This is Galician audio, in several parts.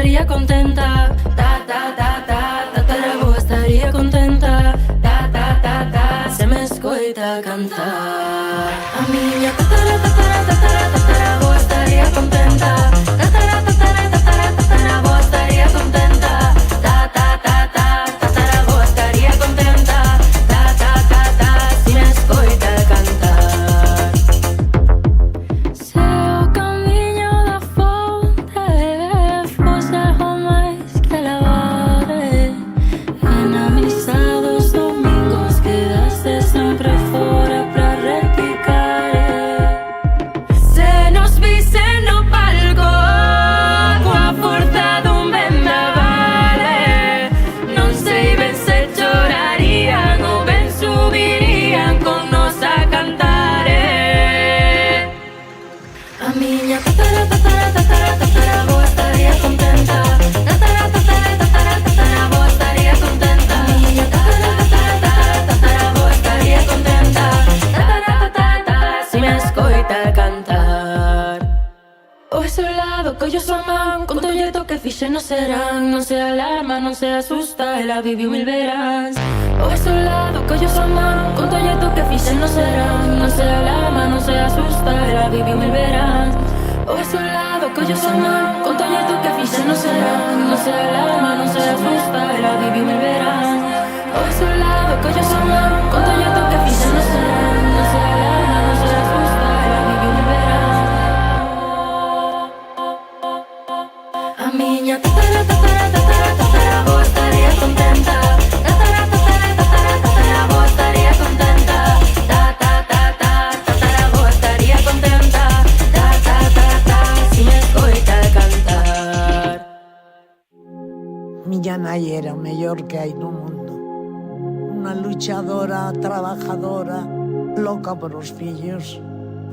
estaría contenta. Ta, ta, ta, ta, tatarabó, estaría contenta. Ta, ta, ta, ta, se me escoita cantar. A miña tatara, tatara, tatara, tatarabó, estaría contenta. Tatara, tatara, tatara, tatarabó, estaría contenta. Ta, ta, ta, ta, tatarabó, estaría contenta. Ta, ta, ta, ta, se me escoita cantar. Se o camiño da fonte fose algo máis que lavare, en a misa dos domingos quedaste sempre fora pra repicar. Se nos vise no palco coa forza dun vendavale, non sei ben se chorarían ou ben subirían con nos a cantar. A miña tatara, tatara, tatara, tatarabó, estaría contenta. Tatara, tatara, tatara, tatarabó, estaría contenta. A miña tatara, tatara, tatara, tatarabó, estaría contenta. Tatara, tatara, tatara, si me escoita cantar. O ese lado que yo son con todo que fixe no serán. Non se alarma, non se asusta, ela viviu mil veráns. O ese lado que yo son con todo que fixe no serán. Non se alarma, non se asusta, ela viviu mil veráns. O ese lado que yo son con todo que fixe no serán. Non se alarma, non se asusta, ela viviu mil veráns. O ese lado que yo son con todo que fixe no serán. Non se alarma, non se asusta, ela viviu mil veráns. A miña tatara, tatara, tatara, tatarabó, estaría contenta. Tatara, tatara, tatara, tatarabó, estaría contenta. Ta, ta, ta, ta, tatarabó, estaría contenta. Ta, ta, ta, ta, si me escoita cantar. Miña nai era o mellor que hai no mundo. Unha luchadora, trabajadora, loca polos fillos,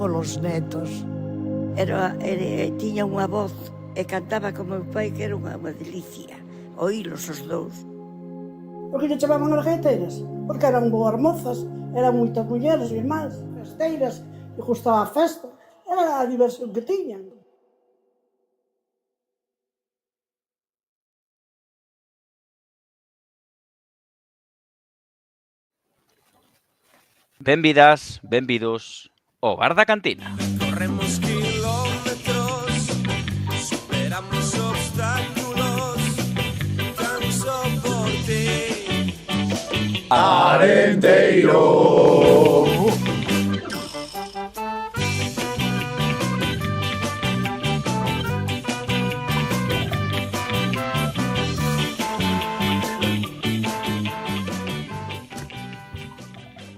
polos netos. Tiña unha voz e cantaba como meu pai, que era unha delicia oílos os dous. Por que lle chamaban as gaiteiras? Porque eran boas mozas, eran moitas mulleres, irmás, festeiras, e gustaba a festa. Era a diversión que tiñan. Benvidas, benvidos ao Bar da Cantina. Corremos kilómetros, superamos obstáculos, tan só por ti. Arenteiro.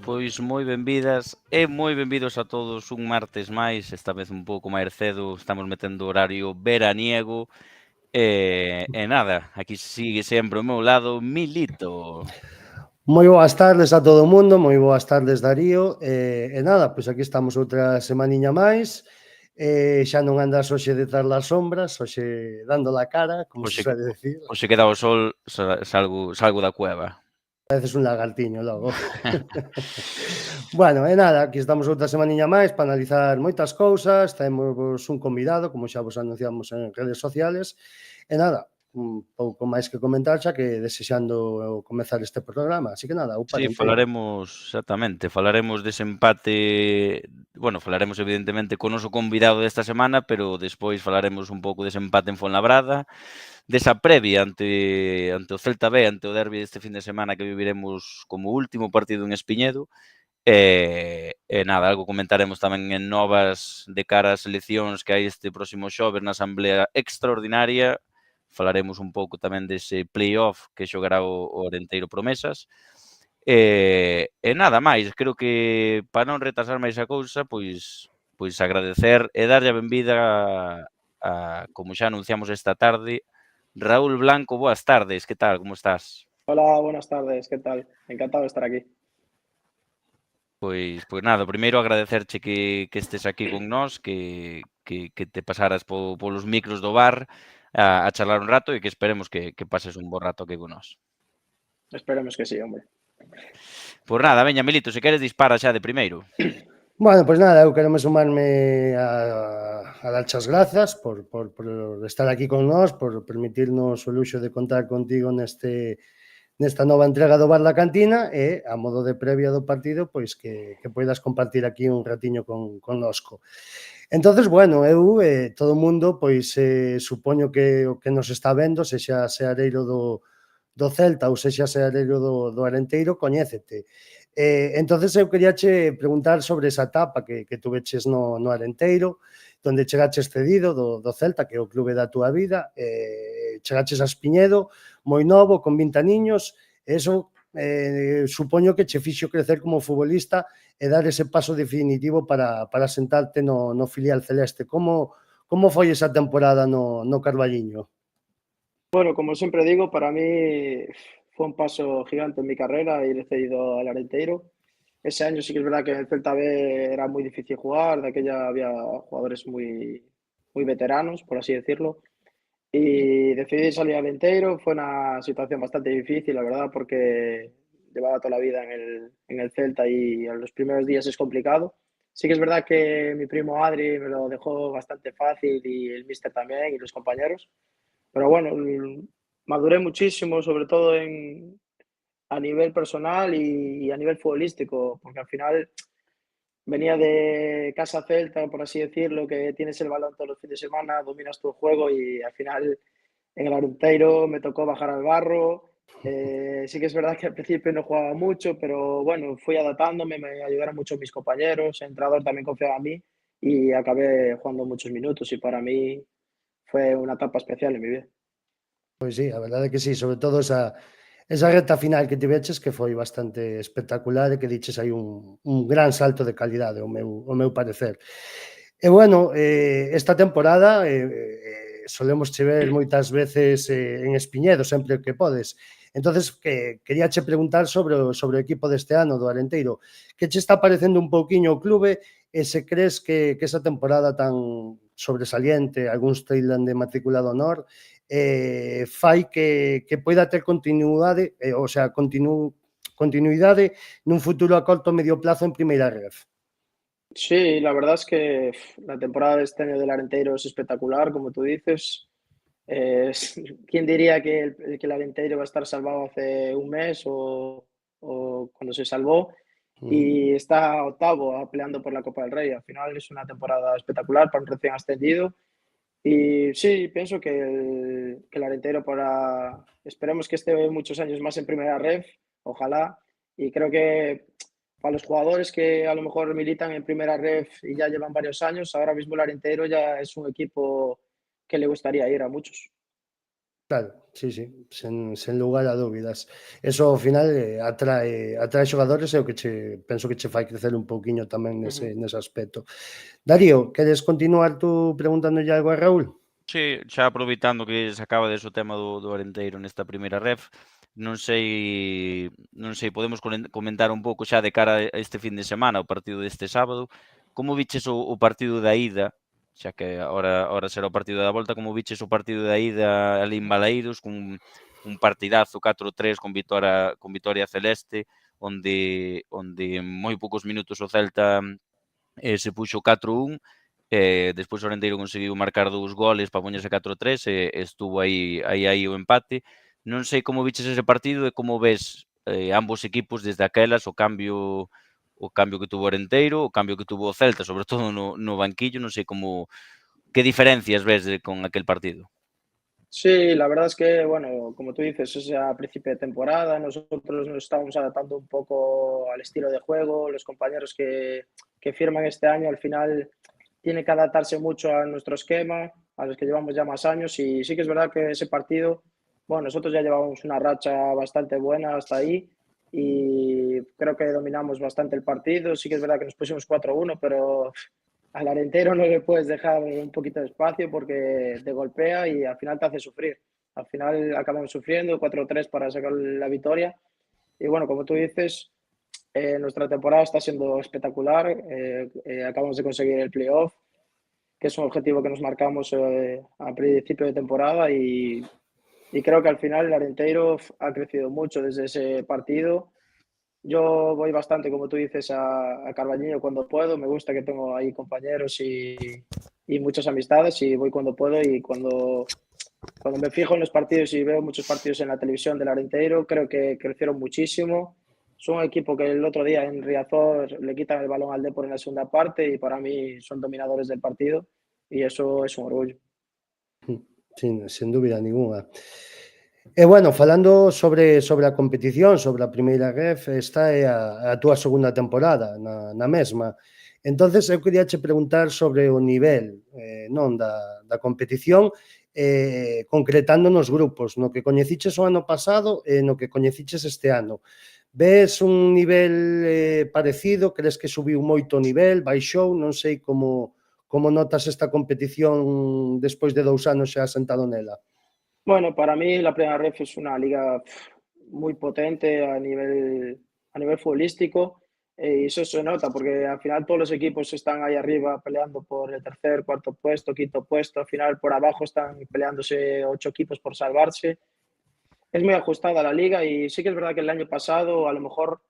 Pois moi benvidas e moi benvidos a todos un martes máis, esta vez un pouco máis cedo, estamos metendo horario veraniego e nada, aquí sigue sempre ao meu lado Milito. Moi boas tardes a todo o mundo, moi boas tardes Darío e nada, pois aquí estamos outra semaniña máis xa non andas hoxe detrás das sombras, hoxe dando la cara, como se suele decir. Hoxe que dá o sol, salgo da cueva. Pareces un lagartiño logo. Bueno, e nada, aquí estamos outra semaniña máis para analizar moitas cousas, temos un convidado, como xa vos anunciamos en redes sociales, e nada, un pouco máis que comentar xa que desexando comezar este programa, así que nada, Sí, falaremos dese empate, bueno, falaremos evidentemente con o noso convidado desta semana, pero despois falaremos un pouco dese empate en Fuenlabrada, desa previa ante o Celta B, ante o derbi deste fin de semana que viviremos como último partido en Espiñedo, e nada, algo comentaremos tamén en novas de cara ás eleccións que hai este próximo xoves na Asamblea Extraordinaria. Falaremos un pouco tamén dese play-off que xogará o Arenteiro Promesas. E nada máis, creo que para non retrasar máis a cousa, pois agradecer e darlle a benvida a como xa anunciamos esta tarde, Raúl Blanco, boas tardes, que tal, como estás? Hola, buenas tardes, ¿qué tal? Encantado de estar aquí. Pois nada, primeiro agradecerche que estes aquí con nós, que te pasaras polos micros do bar a charlar un rato e que esperemos que pases un bo rato aquí con nós. Esperemos que sí, hombre. Pois nada, veña, Milito, se queres dispara xa de primeiro. Bueno, pois nada, eu quero sumarme a dar as grazas por estar aquí con nós, por permitirnos o luxo de contar contigo nesta nova entrega do Bar da Cantina e, a modo de previa do partido, pois que poidas compartir aquí un ratiño connosco. Entonces, bueno, eu, todo o mundo, pois, supoño que o que nos está vendo, sexa seareiro do Celta ou sexa seareiro do Arenteiro, coñécete. Entonces, eu queríache preguntar sobre esa etapa que tuveches no Arenteiro, donde chegaches cedido do Celta, que é o clube da túa vida, chegaches a Espiñedo, moi novo, con 20 aniños, e eso supoño que che fixo crecer como futbolista e dar ese paso definitivo para sentarte no filial celeste. Como foi esa temporada no Carballiño? Bueno, como siempre digo, para mí fue un paso gigante en mi carrera ir cedido al Arenteiro. Ese año sí que es verdad que en el Celta B era muy difícil jugar, de aquella había jugadores muy veteranos, por así decirlo. Y decidí salir al Arenteiro. Fue una situación bastante difícil, la verdad, porque llevaba toda la vida en el Celta y en los primeros días es complicado. Sí que es verdad que mi primo Adri me lo dejó bastante fácil y el míster también y los compañeros. Pero bueno, maduré muchísimo, sobre todo a nivel personal y a nivel futbolístico, porque al final venía de casa Celta, por así decirlo, que tienes el balón todos los fines de semana, dominas tu juego y al final en el Arenteiro me tocó bajar al barro. Sí que es verdad que al principio no jugaba mucho, pero bueno, fui adaptándome, me ayudaron mucho mis compañeros, el entrenador también confiaba en mí y acabé jugando muchos minutos y para mí fue una etapa especial en mi vida. Pois sí, a verdade é que sí, sobre todo esa recta final que tiveches que foi bastante espectacular e que diches aí un gran salto de calidade, ao meu parecer. E bueno, esta temporada solemos che ver moitas veces en Espiñedo, sempre que podes. Entonces, queríache preguntar sobre o equipo deste ano, do Arenteiro. Que che está parecendo un pouquiño o clube e se crees que esa temporada tan sobresaliente, algúns trailan de matrícula de honor, fai que poida ter continuidade, o sea, continuidade nun futuro a corto medio plazo en primeira ref. Sí, la verdad es que la temporada de este año del Arenteiro es espectacular, como tú dices. ¿Quién diría que el Arenteiro va a estar salvado hace un mes o cuando se salvó? Y está octavo peleando por la Copa del Rey. Al final es una temporada espectacular para un recién ascendido. Y sí, pienso que el Arenteiro esperemos que esté muchos años más en primera ref, ojalá. Y creo que para los jugadores que a lo mejor militan en primera ref y ya llevan varios años, ahora mismo el Arenteiro ya es un equipo que le gustaría ir a muchos. Claro, sí, sí, sen lugar a dúbidas. Eso ao final atrae xogadores e o que penso que che fai crecer un pouquiño tamén nese aspecto. Darío, queres continuar tú preguntándolle algo a Raúl? Sí, xa aproveitando que se acaba de o tema do Arenteiro nesta primeira ref, non sei, podemos comentar un pouco xa de cara a este fin de semana, o partido deste sábado, como viches o partido da ida, xa que ahora será o partido da volta, como viches o partido da ida ali en Balaídos, un partidazo 4-3 con vitoria celeste, onde en moi poucos minutos o Celta se puxo 4-1, despois o Arenteiro conseguiu marcar 2 goles para poñerse 4-3 e estuvo aí o empate. Non sei como viches ese partido e como ves ambos equipos desde aquelas, o cambio que tuvo o Arenteiro, o cambio que tuvo o Celta, sobre todo no banquillo, non sei que diferencias ves con aquel partido. Sí, la verdad es que, bueno, como tú dices, es a principio de temporada, nosotros nos estamos adaptando un poco al estilo de juego, los compañeros que firman este año al final tienen que adaptarse mucho a nuestro esquema, a los que llevamos ya más años y sí que es verdad que ese partido, bueno, nosotros ya llevamos una racha bastante buena hasta ahí y creo que dominamos bastante el partido, sí que es verdad que nos pusimos 4-1, pero al Arenteiro no le puedes dejar un poquito de espacio porque te golpea y al final te hace sufrir. Al final acabamos sufriendo 4-3 para sacar la victoria. Y bueno, como tú dices, nuestra temporada está siendo espectacular. Acabamos de conseguir el playoff, que es un objetivo que nos marcamos a principio de temporada y creo que al final el Arenteiro ha crecido mucho desde ese partido Yo voy bastante, como tú dices, a Carballiño cuando puedo. Me gusta que tengo ahí compañeros y muchas amistades y voy cuando puedo y cuando me fijo en los partidos y veo muchos partidos en la televisión del Arenteiro, creo que crecieron muchísimo. Son un equipo que el otro día en Riazor le quitan el balón al Depor en la segunda parte y para mí son dominadores del partido y eso es un orgullo. Sin dúbida ningunha. E bueno, falando sobre a competición, sobre a primeira ref, esta é a túa segunda temporada na mesma. Entonces, eu quería che preguntar sobre o nivel non da competición, concretando nos grupos, no que coñeciches o ano pasado e no que coñeciches este ano. Ves un nivel parecido? Crees que subiu moito o nivel? Baixou? Non sei como notas esta competición despois de 2 anos xa asentado nela. Bueno, para mí la Primera Ref es una liga muy potente a nivel futbolístico y eso se nota porque al final todos los equipos están ahí arriba peleando por el tercer, cuarto puesto, quinto puesto, al final por abajo están peleándose 8 equipos por salvarse. Es muy ajustada la liga y sí que es verdad que el año pasado a lo mejor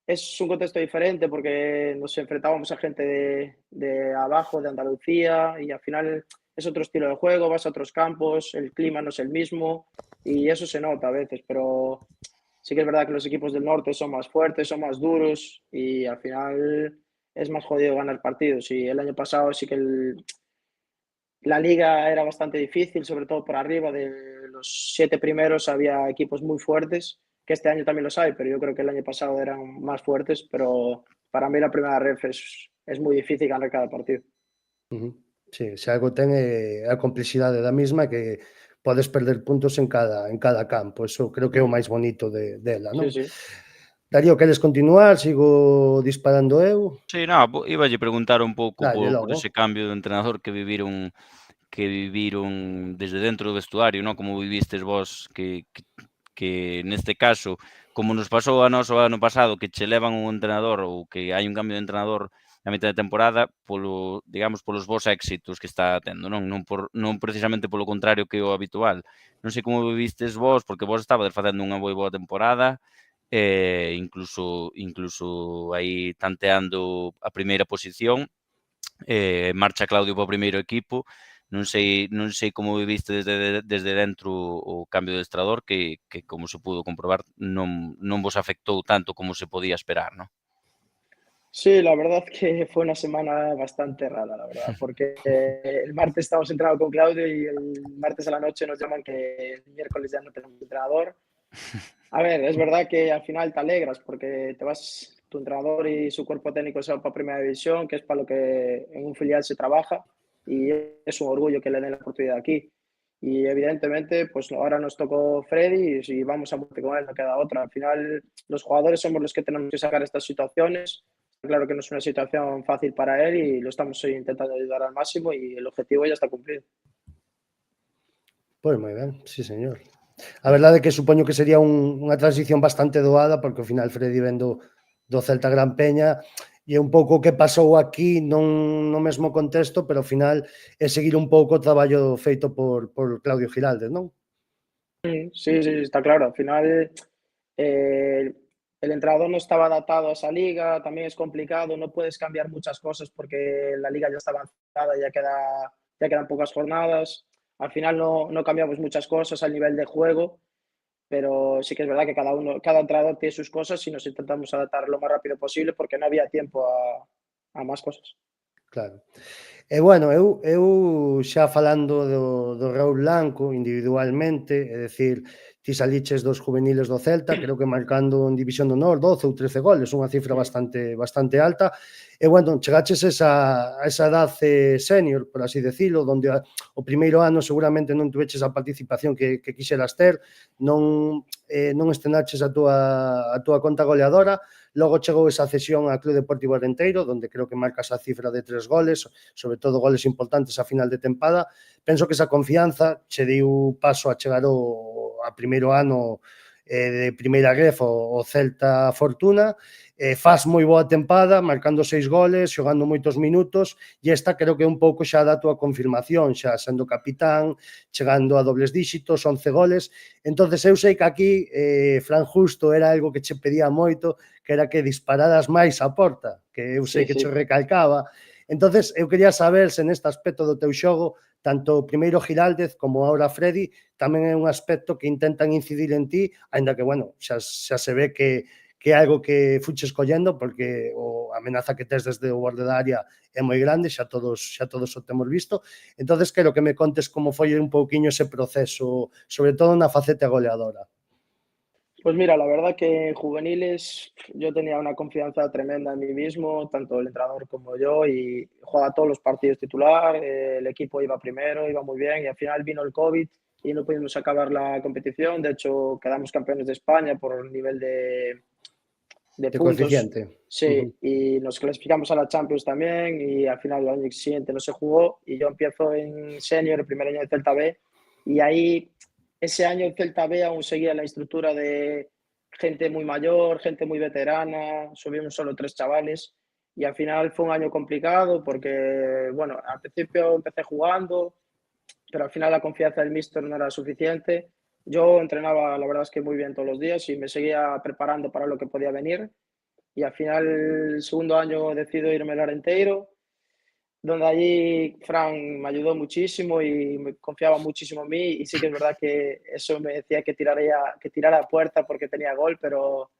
es un contexto diferente porque nos enfrentábamos a gente de abajo, de Andalucía, y al final es otro estilo de juego, vas a otros campos, el clima no es el mismo y eso se nota a veces, pero sí que es verdad que los equipos del norte son más fuertes, son más duros y al final es más jodido ganar partidos. Y el año pasado sí que la liga era bastante difícil, sobre todo por arriba, de los 7 primeros había equipos muy fuertes, que este año también los hay, pero yo creo que el año pasado eran más fuertes, pero para mí la primera ref es muy difícil ganar cada partido. Sí, se algo ten a complexidade da mesma que podes perder puntos en cada campo. Eso creo que é o máis bonito dela, Sí, non? sí. Darío, queres continuar? Sigo disparando eu? Sí, no, íballe preguntar un pouco Dalle por ese logo. cambio de entrenador que viviron desde dentro do vestuario, ¿no? Como vivistes vos que neste caso, como nos pasou a nós o ano pasado, que che levan un entrenador ou que hai un cambio de entrenador a mitad de temporada polos vos éxitos que está tendo, non precisamente polo contrario que o habitual. Non sei como vivistes vos, porque vos estabades facendo unha moi boa temporada, incluso aí tanteando a primeira posición, marcha Claudio para o primeiro equipo. Non sei como viviste desde dentro o cambio de adestrador que como se pudo comprobar non vos afectou tanto como se podía esperar, non? Sí, la verdad que fue una semana bastante rara, la verdad, porque el martes estábamos entrenando con Claudio y el martes a la noche nos llaman que el miércoles ya no tenemos entrenador. A ver, es verdad que al final te alegras porque te vas, tu entrenador y su cuerpo técnico se van para Primera División, que es para lo que en un filial se trabaja, y es un orgullo que le den la oportunidad aquí. Y evidentemente, pues ahora nos tocó Freddy y si vamos a muerte con él, no queda otra. Al final, los jugadores somos los que tenemos que sacar estas situaciones. Está claro que no es una situación fácil para él y lo estamos intentando ayudar al máximo y el objetivo ya está cumplido. Pois moi ben, sí señor. A verdade é que supoño que sería unha transición bastante doada, porque ao final Freddy ven do Celta Gran Peña e é un pouco o que pasou aquí, non no mesmo contexto, pero ao final é seguir un pouco o traballo feito por Claudio Giraldez, non? Sí, sí, está claro. Al final, el entrenador no estaba adaptado a esa liga, también es complicado, no puedes cambiar muchas cosas porque la liga ya está avanzada, ya quedan pocas jornadas. Al final no cambiamos muchas cosas al nivel de juego, pero sí que es verdad que cada entrenador tiene sus cosas y nos intentamos adaptar lo más rápido posible porque no había tiempo a más cosas. Claro. E bueno, eu xa falando do Raúl Blanco individualmente, é dicir, ti saliches dos juveniles do Celta, creo que marcando en División de Honor 12 ou 13 goles, unha cifra bastante alta, e bueno, chegaches a esa edad senior, por así decirlo, onde o primeiro ano seguramente non tuveches a participación que quixeras ter, non estrenaches a túa conta goleadora. Logo chegou esa cesión ao Club Deportivo Arenteiro, onde creo que marcas a cifra de 3 goles, sobre todo goles importantes a final de tempada. Penso que esa confianza che deu paso a chegar a primeiro ano de primeira ref o Celta Fortuna, faz moi boa tempada, marcando 6 goles, xogando moitos minutos, e esta creo que é un pouco xa da túa confirmación, xa sendo capitán, chegando a dobles díxitos, 11 goles. Entonces eu sei que aquí, Fran Justo, era algo que che pedía moito, que era que dispararas máis a porta, que eu sei que che recalcaba. Entonces eu quería saber se neste aspecto do teu xogo, tanto primeiro Giraldez como ahora Freddy, tamén é un aspecto que intentan incidir en ti, aínda que, bueno, xa se ve que é algo que fuches collendo, porque a amenaza que tes desde o borde da área é moi grande, xa todos o temos visto. Entonces, quero que me contes como foi un pouquiño ese proceso, sobre todo na faceta goleadora. Pues mira, la verdad que en juveniles yo tenía una confianza tremenda en mí mismo, tanto el entrenador como yo, y jugaba todos los partidos titular, el equipo iba primero, iba muy bien, y al final vino el COVID y no pudimos acabar la competición. De hecho, quedamos campeones de España por el nivel de puntos. Coeficiente. Sí, y nos clasificamos a la Champions también, y al final el año siguiente no se jugó, y yo empiezo en senior, el primer año de Celta B, y ahí ese año el Celta B aún seguía la estructura de gente muy mayor, gente muy veterana, subimos solo 3 chavales, y al final fue un año complicado porque, bueno, al principio empecé jugando, pero al final la confianza del míster no era suficiente. Yo entrenaba, la verdad es que muy bien todos los días y me seguía preparando para lo que podía venir. Y al final, el segundo año decido irme al Arenteiro, donde allí Fran me ayudó muchísimo y me confiaba muchísimo en mí. Y sí que es verdad que eso me decía que tirara a puerta porque tenía gol, pero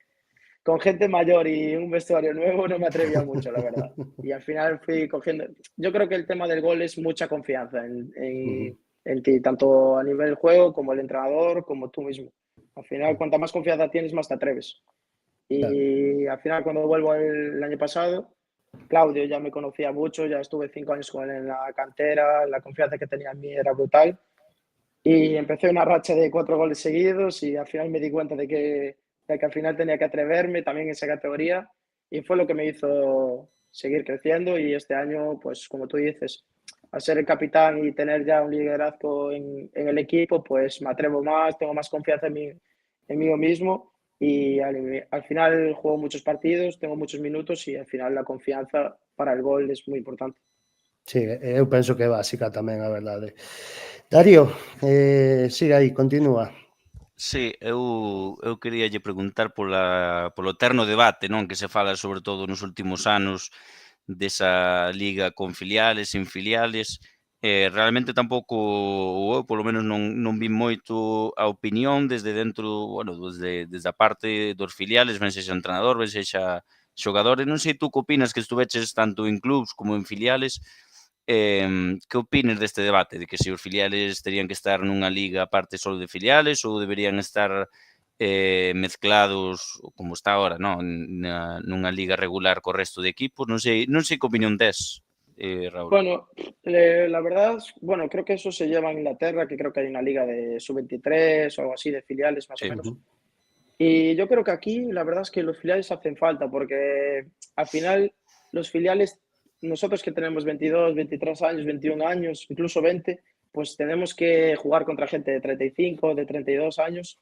con gente mayor y un vestuario nuevo no me atrevía mucho, la verdad. Y al final fui cogiendo... Yo creo que el tema del gol es mucha confianza en ti, tanto a nivel juego como el entrenador, como tú mismo. Al final, cuanta más confianza tienes, más te atreves. Y al final, cuando vuelvo el año pasado, Claudio ya me conocía mucho, ya estuve 5 años con él en la cantera, la confianza que tenía en mí era brutal. Y empecé una racha de 4 goles seguidos y al final me di cuenta de que al final tenía que atreverme también en esa categoría, y fue lo que me hizo seguir creciendo. Y este año, pues como tú dices, al ser el capitán y tener ya un liderazgo en el equipo, pues me atrevo más, tengo más confianza en mí mismo, y al final juego muchos partidos, tengo muchos minutos, y al final la confianza para el gol es muy importante. Sí, eu penso que é básica tamén, a verdade. Darío, siga aí, continúa. Sí, eu queríalle preguntar polo eterno debate, non, que se fala sobre todo nos últimos anos desa liga con filiales, sin filiales. Realmente tampouco, ou eu polo menos non vi moito a opinión desde dentro, bueno, desde a parte dos filiales, ben sexa entrenador, ben sexa xogadores. Non sei tú que opinas, que estuveches tanto en clubs como en filiales, que opines deste debate, de que se os filiales terían que estar nunha liga aparte só de filiales ou deberían estar mezclados como está ahora, non? Nunha liga regular co resto de equipos. Non sei que opinión tes, Raúl. Bueno, la verdad, bueno, creo que eso se lleva en Inglaterra, que creo que hay una liga de sub-23 o algo así, de filiales más o menos. Y yo creo que aquí la verdad es que los filiales hacen falta, porque al final los filiales, nosotros que tenemos 22, 23 años, 21 años, incluso 20, pues tenemos que jugar contra gente de 35, de 32 años,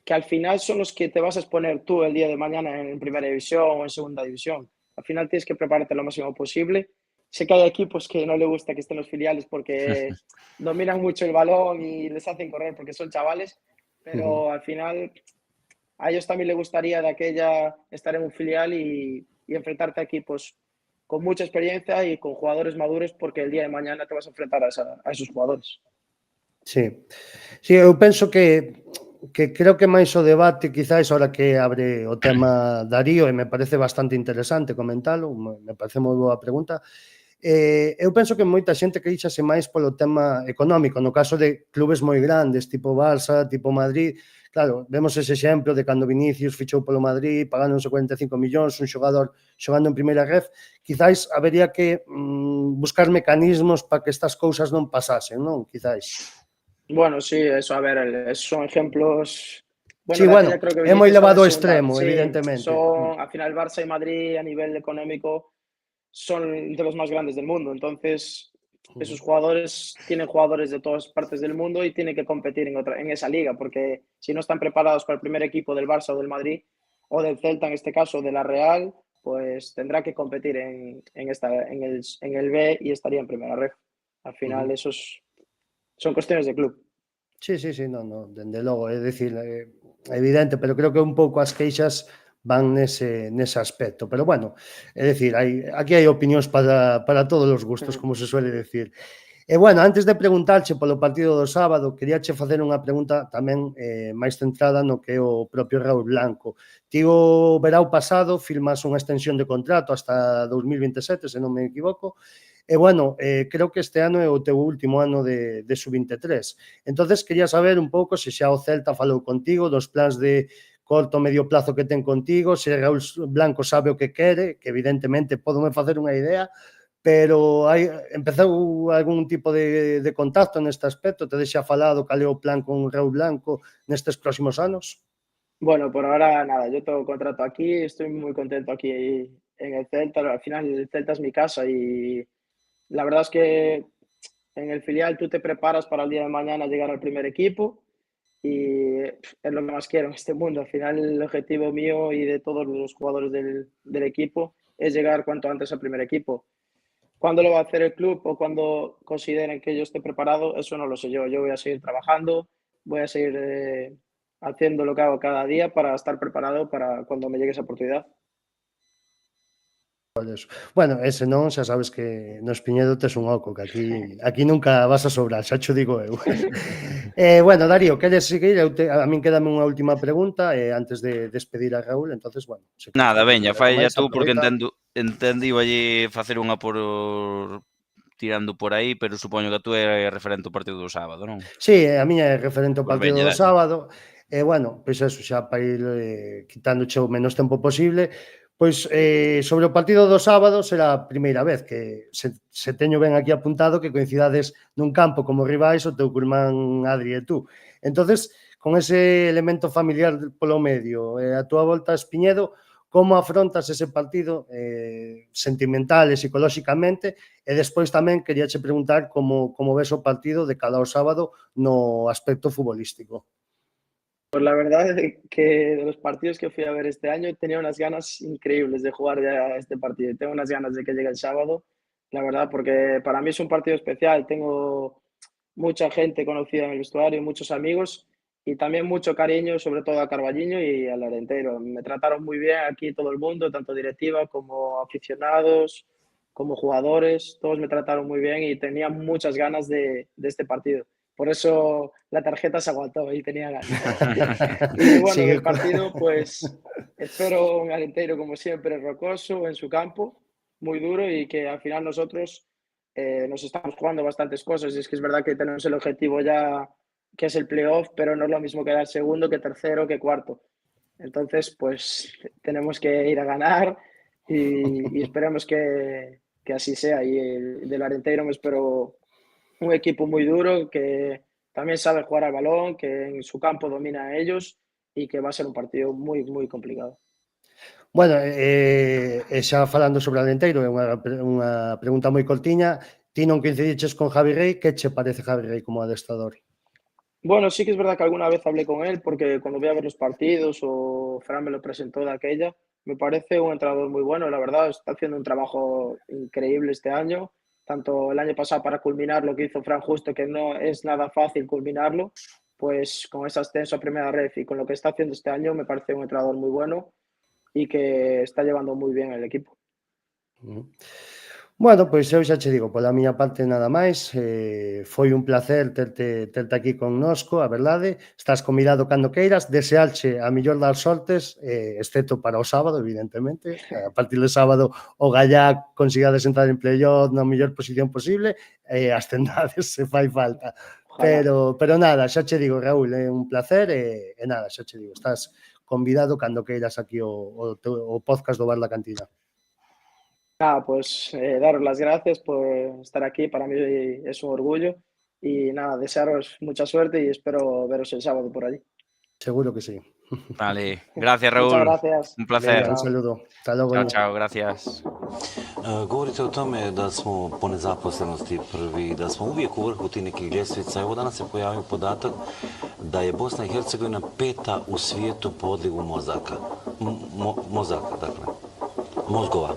que al final son los que te vas a exponer tú el día de mañana en primera división o en segunda división. Al final tienes que prepararte lo máximo posible. Sé que hay equipos que no les gusta que estén los filiales porque dominan mucho el balón y les hacen correr porque son chavales, pero al final a ellos también les gustaría de aquella estar en un filial y enfrentarte a equipos con mucha experiencia y con jugadores maduros, porque el día de mañana te vas a enfrentar a esos jugadores. Sí, eu penso que creo que máis o debate, quizáis, ahora que abre o tema Darío, e me parece bastante interesante comentalo, me parece moi boa pregunta. Eu penso que moita xente queixase máis polo tema económico, no caso de clubes moi grandes, tipo Barça, tipo Madrid. Claro, vemos ese exemplo de cando Vinicius fichou polo Madrid, pagándose 45 millóns, un xogador xogando en primeira ref. Quizáis habería que buscar mecanismos para que estas cousas non pasasen, non? Quizáis. Bueno, sí, eso, a ver, son ejemplos... Bueno, sí, bueno, é moi levado ao extremo, evidentemente. Al final Barça y Madrid a nivel económico son de los más grandes del mundo, entonces esos jugadores tienen jugadores de todas partes del mundo y tienen que competir en esa liga, porque si no están preparados para el primer equipo del Barça o del Madrid, o del Celta en este caso, de la Real, pues tendrá que competir en el B y estaría en primera red. Al final, esos son cuestiones de club. Sí, sí, sí, non, dende logo, é dicir, evidente, pero creo que un pouco as queixas van nese aspecto, pero bueno, é dicir, aquí hai opinións para todos os gustos, como se suele decir. E bueno, antes de preguntarche polo partido do sábado, queríache facer unha pregunta tamén máis centrada no que é o propio Raúl Blanco. Ti o verao pasado firmas unha extensión de contrato hasta 2027, se non me equivoco, e bueno, creo que este ano é o teu último ano de sub-23. Entonces, quería saber un pouco se xa o Celta falou contigo dos plans de corto medio plazo que ten contigo, se Raúl Blanco sabe o que quere, que evidentemente podome facer unha idea, pero empezou algún tipo de contacto neste aspecto? Te deixa falado cal é o plan con Raúl Blanco nestes próximos anos? Bueno, por ahora nada, yo tengo contrato aquí, estoy muy contento aquí en el Celta. Al final el Celta es mi casa y la verdad es que en el filial tú te preparas para el día de mañana llegar al primer equipo y es lo que más quiero en este mundo. Al final el objetivo mío y de todos los jugadores del equipo es llegar cuanto antes al primer equipo. ¿Cuándo lo va a hacer el club o cuando consideren que yo esté preparado? Eso no lo sé yo. Yo voy a seguir trabajando, voy a seguir haciendo lo que hago cada día para estar preparado para cuando me llegue esa oportunidad. Bueno, ese non, xa sabes que no Espiñedo tes un oco, que aquí nunca vas a sobrar, xa cho digo eu. Bueno, Darío, queres seguir? A min quédame unha última pregunta antes de despedir a Raúl, entonces, bueno. Nada, veña, fai ya tú, porque entendiu allí facer unha por tirando por aí, pero supoño que tú é referente ao partido do sábado, non? Sí, a miña é referente ao Pois partido veña, do dale. sábado, e bueno, pois eso, xa para ir quitándoche o menos tempo posible. Pois sobre o partido do sábado será a primeira vez que se teño ben aquí apuntado que coincidades nun campo como rivais o teu curmán Adri e tú. Entonces, con ese elemento familiar polo medio a túa volta a Espiñedo, como afrontas ese partido sentimental e psicolóxicamente? E despois tamén queríache preguntar como ves o partido de cada o sábado no aspecto futbolístico. Pues la verdad es que de los partidos que fui a ver este año tenía unas ganas increíbles de jugar ya este partido. Tengo unas ganas de que llegue el sábado, la verdad, porque para mí es un partido especial. Tengo mucha gente conocida en el vestuario, muchos amigos y también mucho cariño, sobre todo a Carballiño y al Arenteiro. Me trataron muy bien aquí todo el mundo, tanto directiva como aficionados, como jugadores. Todos me trataron muy bien y tenía muchas ganas de este partido. Por eso la tarjeta se aguantó y tenía ganas. Y bueno, del partido, pues espero un Arenteiro, como siempre, rocoso en su campo, muy duro y que al final nosotros nos estamos jugando bastantes cosas. Y es que es verdad que tenemos el objetivo ya, que es el playoff, pero no es lo mismo quedar segundo, que tercero, que cuarto. Entonces, pues tenemos que ir a ganar y esperemos que así sea. Y del Arenteiro me espero un equipo muy duro, que también sabe jugar al balón, que en su campo domina a ellos y que va a ser un partido muy, muy complicado. Bueno, xa falando sobre o Arenteiro, é unha pregunta moi cortiña. Ti non coincidiches con Javi Rey, que che parece Javi Rey como adestrador? Bueno, sí que es verdad que alguna vez hablé con él, porque cuando voy a ver los partidos o Fran me lo presentó de aquella, me parece un entrenador muy bueno, la verdad, está haciendo un trabajo increíble este año, tanto el año pasado para culminar lo que hizo Fran Justo, que no es nada fácil culminarlo, pues con ese ascenso a primera red y con lo que está haciendo este año me parece un entrenador muy bueno y que está llevando muy bien el equipo. Bueno, pois eu xa che digo, pola miña parte nada máis, foi un placer terte aquí connosco, a verdade, estás convidado cando queiras, desearche a mellor das sortes, excepto para o sábado, evidentemente, a partir do sábado o Gallá consigades entrar en playoff na mellor posición posible, ascendades se fai falta. Pero nada, xa che digo, Raúl, é un placer e nada, xa che digo, estás convidado cando queiras aquí o podcast do Bar da Cantina. Nada, pues daros las gracias por estar aquí, para mí es un orgullo y nada, desearos mucha suerte y espero veros el sábado por allí. Seguro que sí. Vale, gracias Raúl. Muchas gracias. Un placer. Venga, un saludo. Hasta luego. Chao, chao, gracias. Govorite o tome da smo po nezaposlenosti prvi, da smo uvijek u vrhu tih nekih ljestvica. Evo danas se pojavio podatak da je Bosna i Hercegovina 5. u svijetu po odlivu mozaka. Mozgova.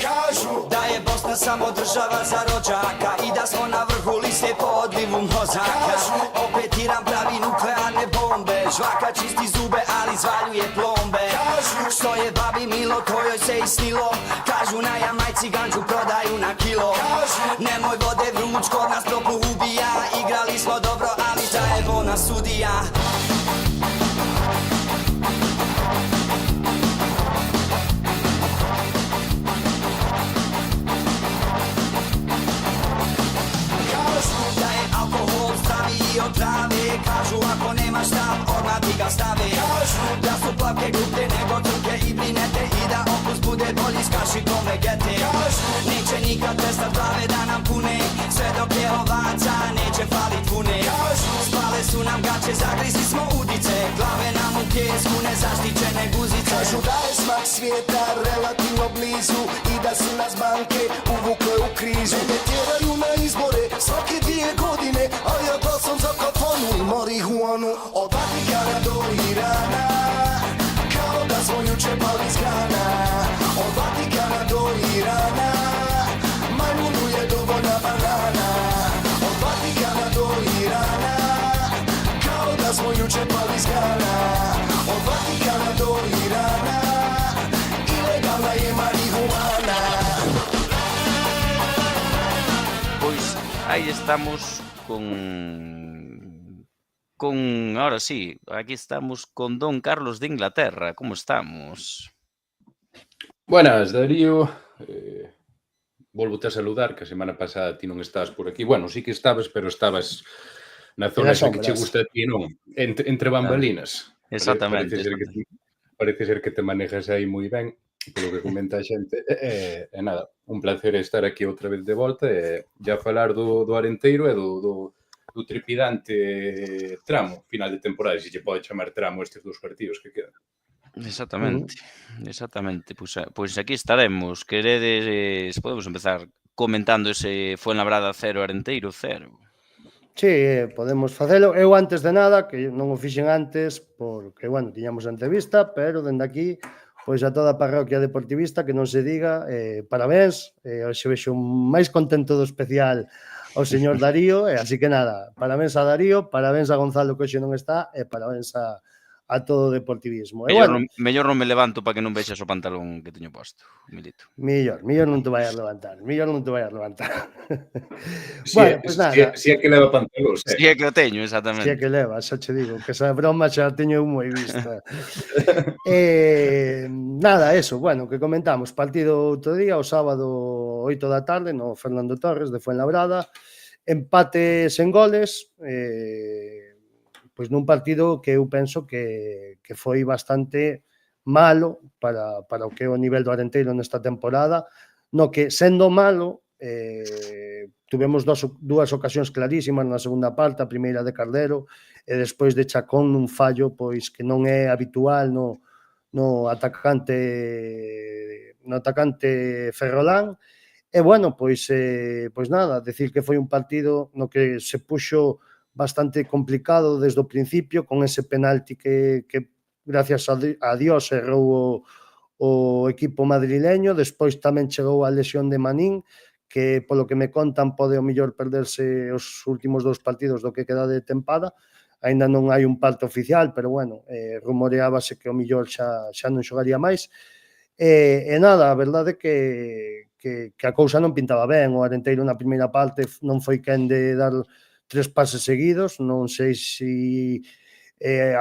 Kažu da je Bosna samo država za rođaka i da smo na vrhu liste po odlivu mozaka. Opet Iran pravi nuklearne bombe, žvaka čisti zube, ali zvaljuje plombe. Što je babi milo, to joj se isnilo, kažu na Jamajci ganđu prodaju na kilo. Nemoj vode vruć, kod nas toplu ubija, igrali smo dobro, ali zajebo nas sudija. Od trave, kažu ako nemaš stav, odmah ti ga stave. Kažu da su plavke gluplje nego trke i brinete i da okus bude bolji s kašikom vegete. Kažu neće nikad prestat glave da nam pune, sve dok je ovaca neće falit vune. Kažu spale su nam gaće, zagrizi smo udice, glave nam u pjesku nezaštićene guzice. Kažu da je smak svijeta relativno blizu i da su nas banke uvukle u krizu. Ne tjeraju na izbore svake 2 godine, a ja glasam za kafanu i marihuanu. Od Vatikana do Irana, kao da smo juče pali iz grana. Od Vatikana do Irana, majmunu je dovoljna banana. Od Vatikana do Irana, kao da smo juče pali iz grana. Od Vatikana do Irana, ilegalna je marihuana. Pois aí estamos ahora sí, aquí estamos con Don Carlos de Inglaterra. ¿Cómo estamos? Buenas, Darío. Volvote a saludar, que a semana pasada ti non estás por aquí. Bueno, sí que estabas, pero estabas na zona esa que che gusta a ti, non? Entre bambalinas. Exactamente. Parece ser que te manejas aí moi ben, polo que comenta a xente. E nada, un placer estar aquí outra vez de volta e já falar do Arenteiro e do trepidante tramo final de temporada, se lle pode chamar tramo estes 2 partidos que quedan. Exactamente. Pois aquí estaremos. Queredes, podemos empezar comentando ese Fuenlabrada 0, Arenteiro 0. Sí, podemos facelo. Eu antes de nada, que non o fixen antes, porque, bueno, tiñamos a entrevista, pero dende aquí, pois a toda a parroquia deportivista, que non se diga, parabéns, hoxe vexo máis contento do especial ao señor Darío, e así que nada, parabéns a Darío, parabéns a Gonzalo que hoxe non está, e parabéns a todo o deportivismo. Mellor non me levanto para que non vexas o pantalón que teño posto, Milito. Millor non te vayas levantar. Bueno, pois nada. Si é que leva pantalón, Si é que o teño, exactamente. Si é que leva, xa che digo, que esa broma xa teño moi vista. Nada, eso, bueno, que comentamos. Partido outro día, o sábado 8 da tarde, no Fernando Torres de Fuenlabrada. Empate sen goles, pois nun partido que eu penso que foi bastante malo para o que é o nivel do Arenteiro nesta temporada, no que, sendo malo, tuvemos dúas ocasións clarísimas na segunda parte, a primeira de Cardero e despois de Chacón nun fallo pois que non é habitual no atacante Ferrolán. E bueno, pois nada, decir que foi un partido no que se puxo bastante complicado desde o principio, con ese penalti que gracias a Dios errou o equipo madrileño. Despois tamén chegou a lesión de Manín, que polo que me contan pode o mellor perderse os últimos 2 partidos do que queda de tempada. Aínda non hai un parte oficial, pero bueno, rumoreábase que o mellor xa non xogaría máis. E nada, a verdade é que a cousa non pintaba ben. O Arenteiro na primeira parte non foi quen de dar 3 pases seguidos, non sei se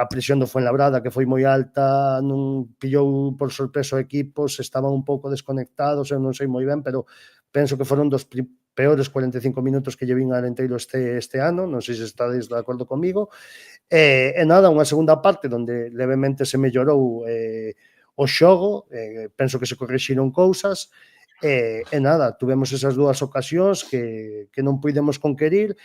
a presión do Fuenlabrada, que foi moi alta, non pillou por sorpresa o equipo, se estaban un pouco desconectados, eu non sei moi ben, pero penso que foron dos peores 45 minutos que lle vin a Arenteiro este ano, non sei se estades de acordo comigo. E nada, unha segunda parte onde levemente se mellorou o xogo, penso que se correxiron cousas, e nada, tuvemos esas 2 ocasións que non puidemos conquerir.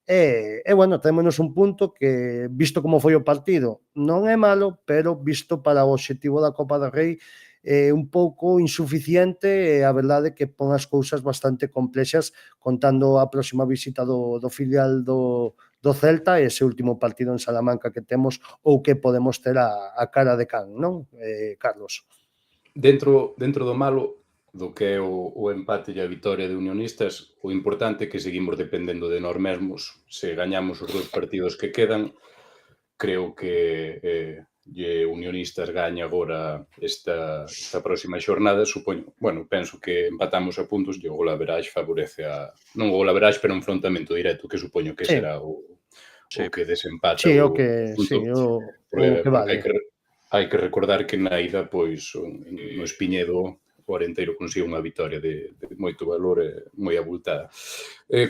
E bueno, témonos un punto que, visto como foi o partido, non é malo, pero visto para o obxectivo da Copa do Rei, un pouco insuficiente e a verdade que pon as cousas bastante complexas contando a próxima visita do filial do Celta e ese último partido en Salamanca que temos ou que podemos ter a cara de can, non, Carlos? Dentro do malo do que é o empate e a vitoria de Unionistas, o importante é que seguimos dependendo de nós mesmos. Se gañamos os 2 partidos que quedan, creo que Unionistas gaña agora esta próxima xornada, supoño, bueno, penso que empatamos a puntos e o golaveraxe favorece non o golaveraxe, pero un enfrontamento directo, que supoño que será o que desempata o que vale. Hai que recordar que na ida, pois, no Espiñedo, o Arenteiro consigue unha vitoria de moito valor e moi abultada.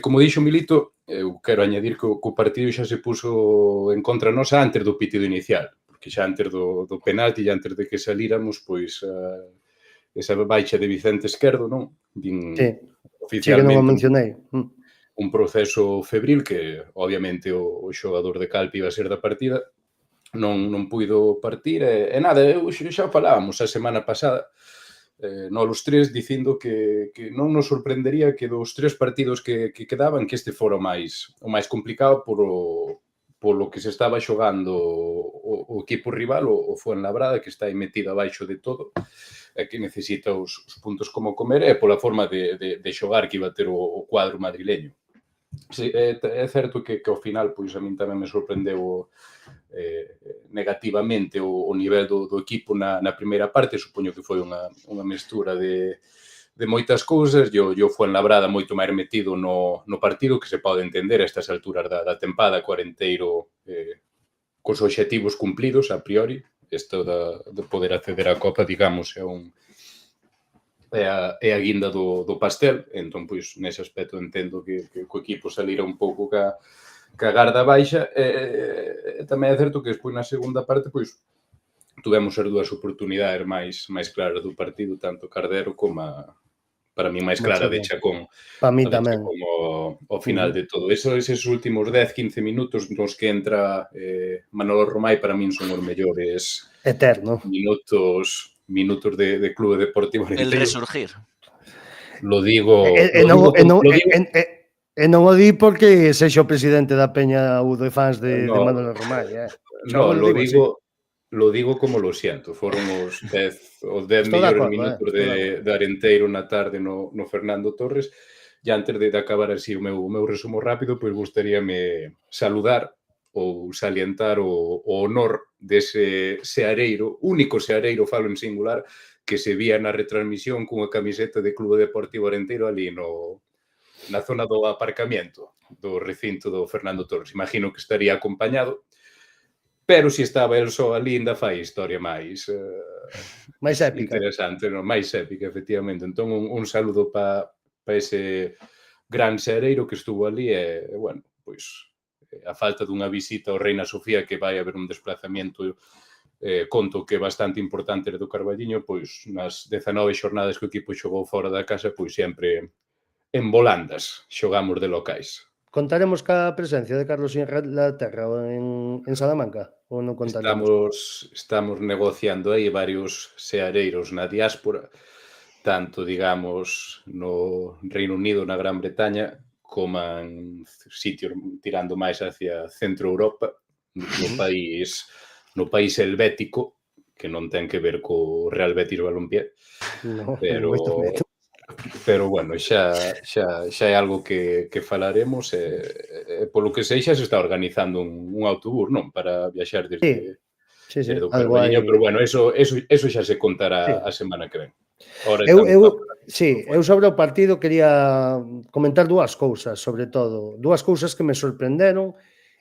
Como dixo Milito, eu quero añadir que o partido xa se puso en contra nosa antes do pitido inicial, porque xa antes do penalti e antes de que salíramos, pois, esa baixa de Vicente Esquerdo, non? Din oficialmente que non o mencionei. Un proceso febril que, obviamente, o xogador de Calpe iba a ser da partida, non puido partir, e nada, xa falábamos a semana pasada, nós os tres, dicindo que non nos sorprendería que dos 3 partidos que quedaban, que este fora o máis complicado polo que se estaba xogando o equipo rival, o Fuenlabrada, que está aí metido abaixo de todo, que necesita os puntos como comer, e pola forma de xogar que iba a ter o cuadro madrileño. Sí, é certo que ao final, pois a min tamén me sorprendeu negativamente o nivel do equipo na primeira parte. Supoño que foi unha mestura de moitas cousas, e o Fuenlabrada moito máis metido no partido, que se pode entender a estas alturas da tempada, co Arenteiro cos obxectivos cumplidos a priori. Isto de poder acceder á Copa, digamos, é a guinda do pastel. Entón, pois, nese aspecto entendo que o equipo salira un pouco ca garda baixa. Tamén é certo que despois na segunda parte, pois, tuvemos as 2 oportunidades máis claras do partido, tanto Cardero como para mí máis clara de Chacón. Para mí tamén. Ao final de todo. Eses últimos 10-15 minutos nos que entra Manolo Romai, para min son os mellores eterno minutos de Clube Deportivo Arenteiro. El resurgir. Lo digo... E non o di porque sexa o presidente da Peña ou de fans de Manolo Romai. No, lo digo como lo siento. Foron os 10 mellores minutos de Arenteiro na tarde no Fernando Torres. E antes de acabar así o meu resumo rápido, pois gustaríame saludar ou salientar o honor dese seareiro, único seareiro, falo en singular, que se vía na retransmisión cunha camiseta de Clube Deportivo Arenteiro ali na zona do aparcamiento do recinto do Fernando Torres. Imagino que estaría acompañado, pero se estaba el só ali, ainda fai historia máis épica. Interesante, máis épica, efectivamente. Entón, un saludo para ese gran seareiro que estuvo ali e, bueno, pois, a falta dunha visita ao Reina Sofía, que vai haber un desplazamento, conto que é bastante importante do Carballiño, pois nas 19 xornadas que o equipo xogou fora da casa, pois sempre en volandas xogamos de locais. Contaremos ca presencia de Carlos Inglaterra en Salamanca? Ou non contaremos? Estamos negociando aí varios seareiros na diáspora, tanto, digamos, no Reino Unido, na Gran Bretaña, como en sitios tirando máis hacia Centro Europa, no país helvético, que non ten que ver co Real Betis Balompié, pero bueno, xa é algo que falaremos, e polo que sei xa se está organizando un autobús, non? Para viaxar desde o Carballiño, pero bueno, eso xa se contará a semana que ven. Eu sobre o partido quería comentar 2 cousas, sobre todo. 2 cousas que me sorprenderon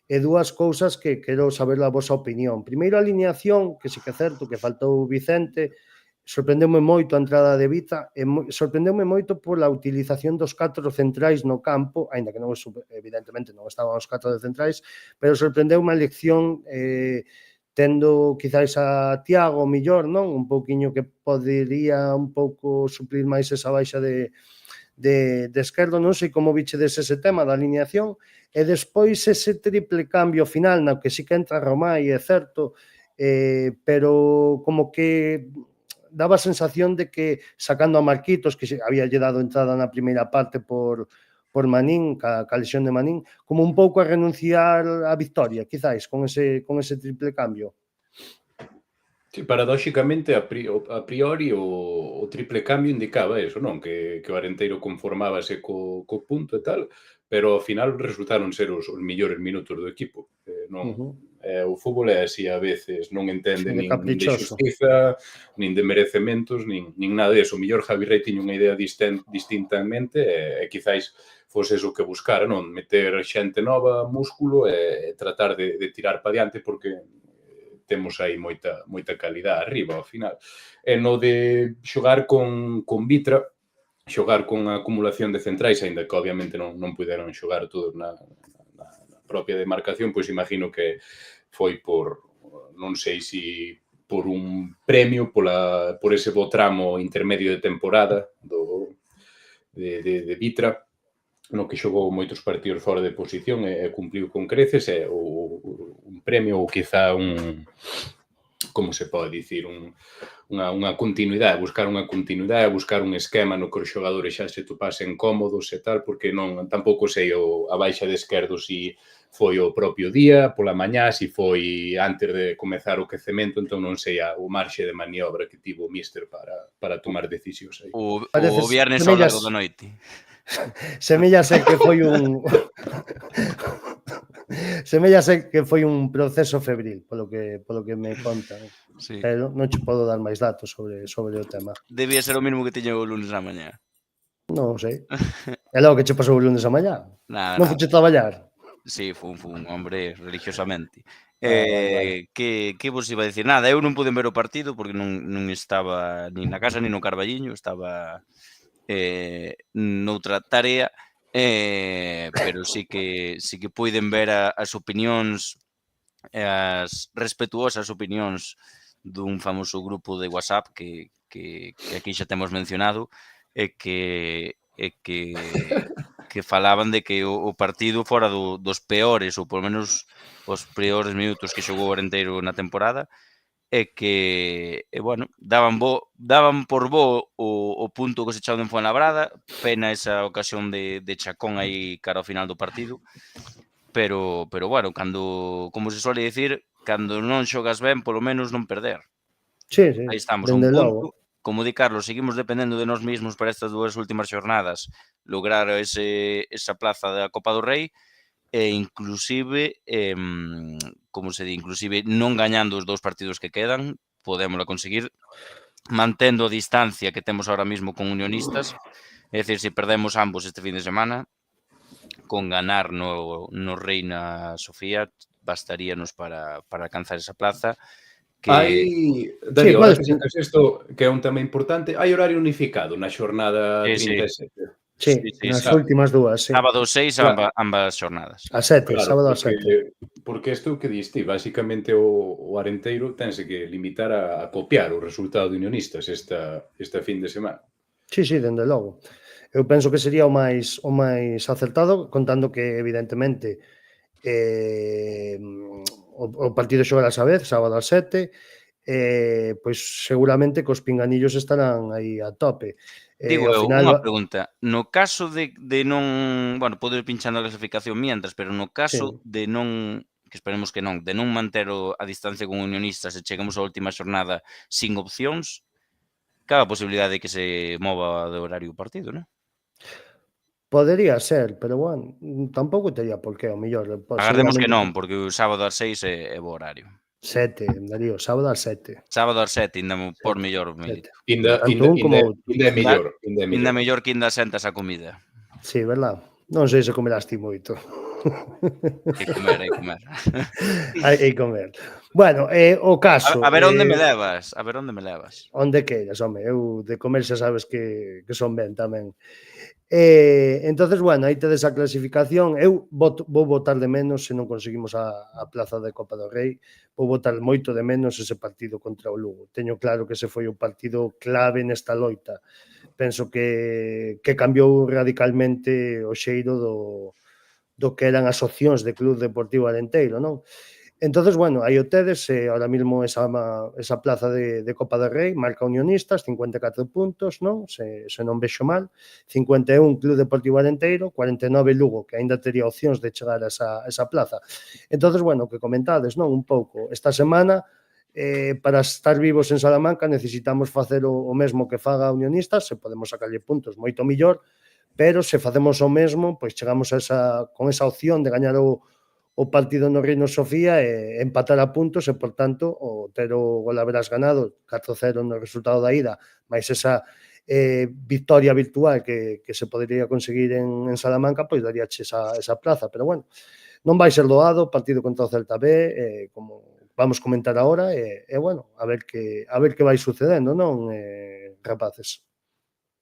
e 2 cousas que quero saber a vosa opinión. Primeiro, a alineación, que sí que é certo que faltou Vicente. Sorprendeume moito a entrada de Viza e sorprendeume moito pola utilización dos 4 centrais no campo, aínda que non, evidentemente non estaban os 4 centrais, pero sorprendeume a elección tendo quizáis a Tiago millor, non? Un pouquiño que podería un pouco suplir máis esa baixa de Esquerdo. Non sei como vichedes ese tema da alineación, e despois ese triple cambio final, no que sí que entra Romai, é certo, pero como que daba a sensación de que sacando a Marquitos, que había lle dado entrada na primeira parte por Manín, ca lesión de Manín, como un pouco a renunciar á victoria, quizáis, con ese triple cambio. Sí, paradóxicamente, a priori, o triple cambio indicaba eso, non? Que o Arenteiro conformábase co punto e tal, pero ao final resultaron ser os mellores minutos do equipo. O fútbol é así a veces, non entende nin de xustiza, nin de merecementos, nin nada disso. O mellor Javi Rey tiña unha idea distinta en mente e quizáis fose eso que buscara, non? Meter xente nova, músculo e tratar de tirar pa diante porque temos aí moita calidad arriba ao final. E no de xogar con Vitra, xogar con a acumulación de centrais, aínda que obviamente non puderon xogar todos na propia demarcación, pois imagino que foi por, non sei se por un premio por ese bo tramo intermedio de temporada de Vitra, no que xogou moitos partidos fora de posición e cumpliu con creces, e un premio ou quizá como se pode dicir, unha continuidade, buscar unha continuidade, buscar un esquema no que os xogadores xa se topasen cómodos e tal, porque tampouco sei a baixa de esquerdo se foi o propio día, pola mañá, se foi antes de comezar o quecemento, entón non sei o marxe de maniobra que tivo o míster para tomar decisións aí. O viernes ao largo da noite. Semellase que foi un proceso febril, polo que me contan. Sí. Pero non che podo dar máis datos sobre o tema. Debía ser o mismo que tiña o lunes á mañá. Non sei. E logo que che pasou o lunes á mañá? Non fuche traballar? Sí, fun, hombre, religiosamente. Que vos iba a dicir? Nada, eu non pude ver o partido porque non estaba nin na casa nin no Carballiño, estaba noutra tarea, pero sí que puiden ver as opinións, as respetuosas opinións dun famoso grupo de WhatsApp que aquí xa temos mencionado e que falaban de que o partido fora dos peores, ou polo menos os peores minutos que xogou o Arenteiro na temporada, e que, bueno, daban por bo o punto cosechado en Fuenlabrada, pena esa ocasión de Chacón aí cara ao final do partido, pero bueno, como se suele dicir, cando non xogas ben, polo menos non perder. Sí, aí estamos, un punto. Como di Carlos, seguimos dependendo de nós mesmos para estas dúas últimas xornadas lograr esa plaza da Copa do Rei, e inclusive, inclusive non gañando os dous partidos que quedan, podémosla conseguir mantendo a distancia que temos ahora mismo con Unionistas, é dicir, se perdemos ambos este fin de semana, con ganar no Reina Sofía bastaríanos para alcanzar esa plaza. Hai, Darío, ahora que sacas isto, que é un tema importante, hai horario unificado na xornada 37. Sí, nas últimas dúas, sí. Sábado 6, ambas xornadas. A 7, sábado a 7. Porque isto que diste, basicamente o Arenteiro tense que limitar a copiar o resultado de Unionistas esta fin de semana. Sí, dende logo. Eu penso que sería o máis acertado, contando que, evidentemente, o partido xogarás a vez, sábado a 7, pois seguramente que os pinganillos estarán aí a tope. Digo eu, unha pregunta. No caso de non... Bueno, podo ir pinchando a clasificación mientras, pero no caso de non... Que esperemos que non. De non manter a distancia con Unionistas e chegamos á última xornada sin opcións, cabe a posibilidade de que se mova de horario o partido, non? Podería ser, pero bueno, tampouco tería por qué, o mellor. Agardemos que non, porque o sábado ás 6 é bo horario. 7, Darío, sábado ás 7. Sábado ás 7, ainda por mellor. Inda mellor que inda sentas a comida. Sí, verdad? Non sei se comerás ti moito. Hai comer. Hai comer. Bueno, o caso... A ver onde me levas, Onde queiras, home, eu de comer xa sabes que son ben tamén. Entonces, bueno, aí tedes a clasificación. Eu vou botar de menos se non conseguimos a plaza de Copa do Rei. Vou botar moito de menos ese partido contra o Lugo. Teño claro que ese foi o partido clave nesta loita. Penso que cambiou radicalmente o xeiro do que eran as opcións de Club Deportivo Arenteiro, non? Entonces, bueno, aí o tedes, ahora mismo esa plaza de Copa del Rei, marca Unionistas, 54 puntos, non? Se non vexo mal, 51 Club Deportivo Arenteiro, 49 Lugo, que aínda tería opcións de chegar a esa plaza. Entonces, bueno, que comentades, non? Un pouco, esta semana, para estar vivos en Salamanca necesitamos facer o mesmo que faga Unionistas, se podemos sacarlle puntos moito millor, pero se facemos o mesmo, pois chegamos con esa opción de gañar o partido no Reino Sofía e empatar a puntos e, por tanto, o ter o golaveras ganado 4-0 no resultado da ida, máis esa victoria virtual que se podería conseguir en Salamanca, pois daríache esa plaza. Pero, bueno, non vai ser doado o partido contra o Celta B, como vamos comentar agora, e, bueno, a ver que vai sucedendo, non, rapaces?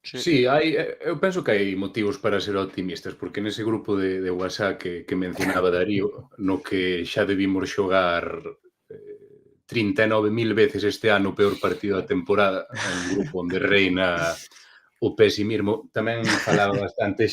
Sí, eu penso que hai motivos para ser optimistas, porque nese grupo de WhatsApp que mencionaba Darío, no que xa debimos xogar 39.000 veces este ano o peor partido da temporada, un grupo onde reina o pesimismo, tamén falaba bastante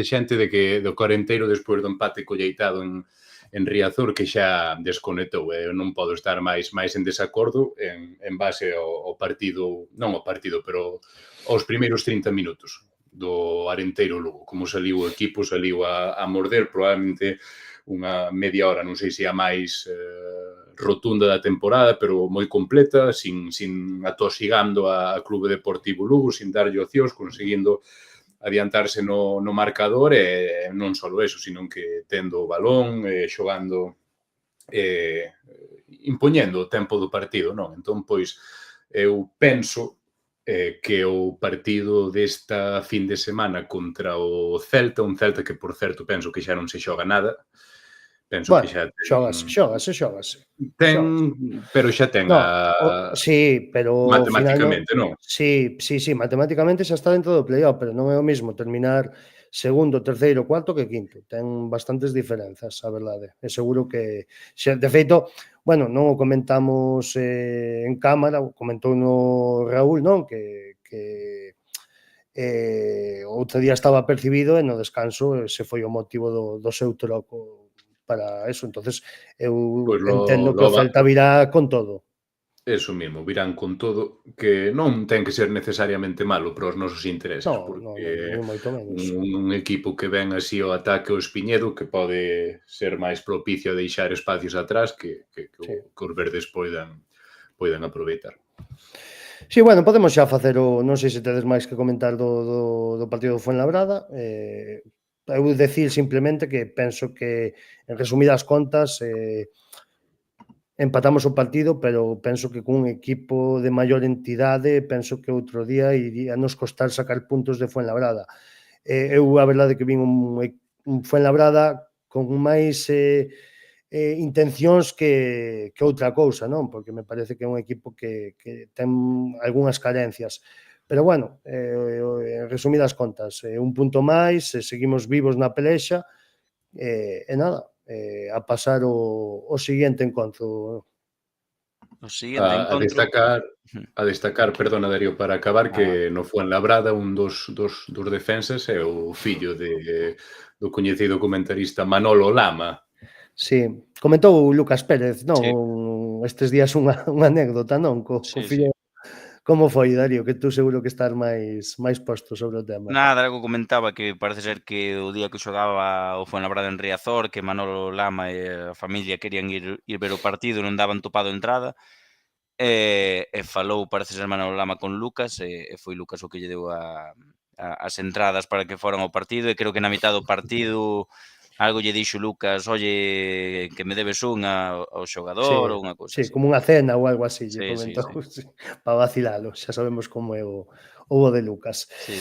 xente de que do Corenteiro, despois do empate colleitado en Riazor, que xa desconectou. Eu non podo estar máis en desacordo en base ao partido, non ao partido, pero aos primeiros 30 minutos do Arenteiro Lugo. Como saliu o equipo, saliu a morder, probablemente unha media hora, non sei se a máis rotunda da temporada, pero moi completa, sin atosigando a Clube Deportivo Lugo, sin darlle opcións, conseguindo adiantarse no marcador, e non só eso, sino que tendo o balón, xogando, impoñendo o tempo do partido, non? Entón, pois, eu penso que o partido desta fin de semana contra o Celta, un Celta que, por certo, penso que xa non se xoga nada, penso que xa xógase. Pero xa ten sí, pero matemáticamente, non? Sí, matemáticamente xa está dentro do playoff, pero non é o mismo terminar segundo, terceiro, cuarto que quinto. Ten bastantes diferenzas, a verdade. É seguro que, de feito, bueno, non o comentamos en cámara, comentou no Raúl, non? Que outro día estaba percibido e no descanso se foi o motivo do seu troco para eso. Entonces, eu entendo que o Celta virá con todo. Eso mesmo, virán con todo, que non ten que ser necesariamente malo para os nosos intereses, porque un equipo que ven así o ataque ao Espiñedo, que pode ser máis propicio a deixar espacios atrás que os verdes poidan aproveitar. Sí, bueno, podemos xa facer non sei se tedes máis que comentar do partido do Fuenlabrada. Eu decir simplemente que penso que, en resumidas contas, empatamos o partido, pero penso que cun equipo de maior entidade, penso que outro día iría nos costar sacar puntos de Fuenlabrada. Eu, a verdade, que vin un Fuenlabrada con máis intencións que outra cousa, non? Porque me parece que é un equipo que ten algunhas carencias. Pero, bueno, en resumidas contas, un punto máis, seguimos vivos na pelexa, e nada, a pasar o seguinte encontro. A destacar, perdona, Darío, para acabar, que no Fuenlabrada un dos defensas é o fillo do coñecido comentarista Manolo Lama. Sí, comentou Lucas Pérez, non? Estes días unha anécdota, non? Co fillo. Como foi, Darío? Que tú seguro que estás máis posto sobre o tema. Nada, algo comentaba que parece ser que o día que xogaba o Fuenlabrada en Riazor, que Manolo Lama e a familia querían ir ver o partido, non daban topado entrada, e falou, parece ser Manolo Lama con Lucas, e foi Lucas o que lle deu as entradas para que foran ao partido, e creo que na mitad do partido algo lle dixo Lucas, oye, que me debes unha ao xogador ou unha cousa así. Sí, como unha cena ou algo así, lle comentou, para vacilalo, xa sabemos como é o de Lucas. Sí.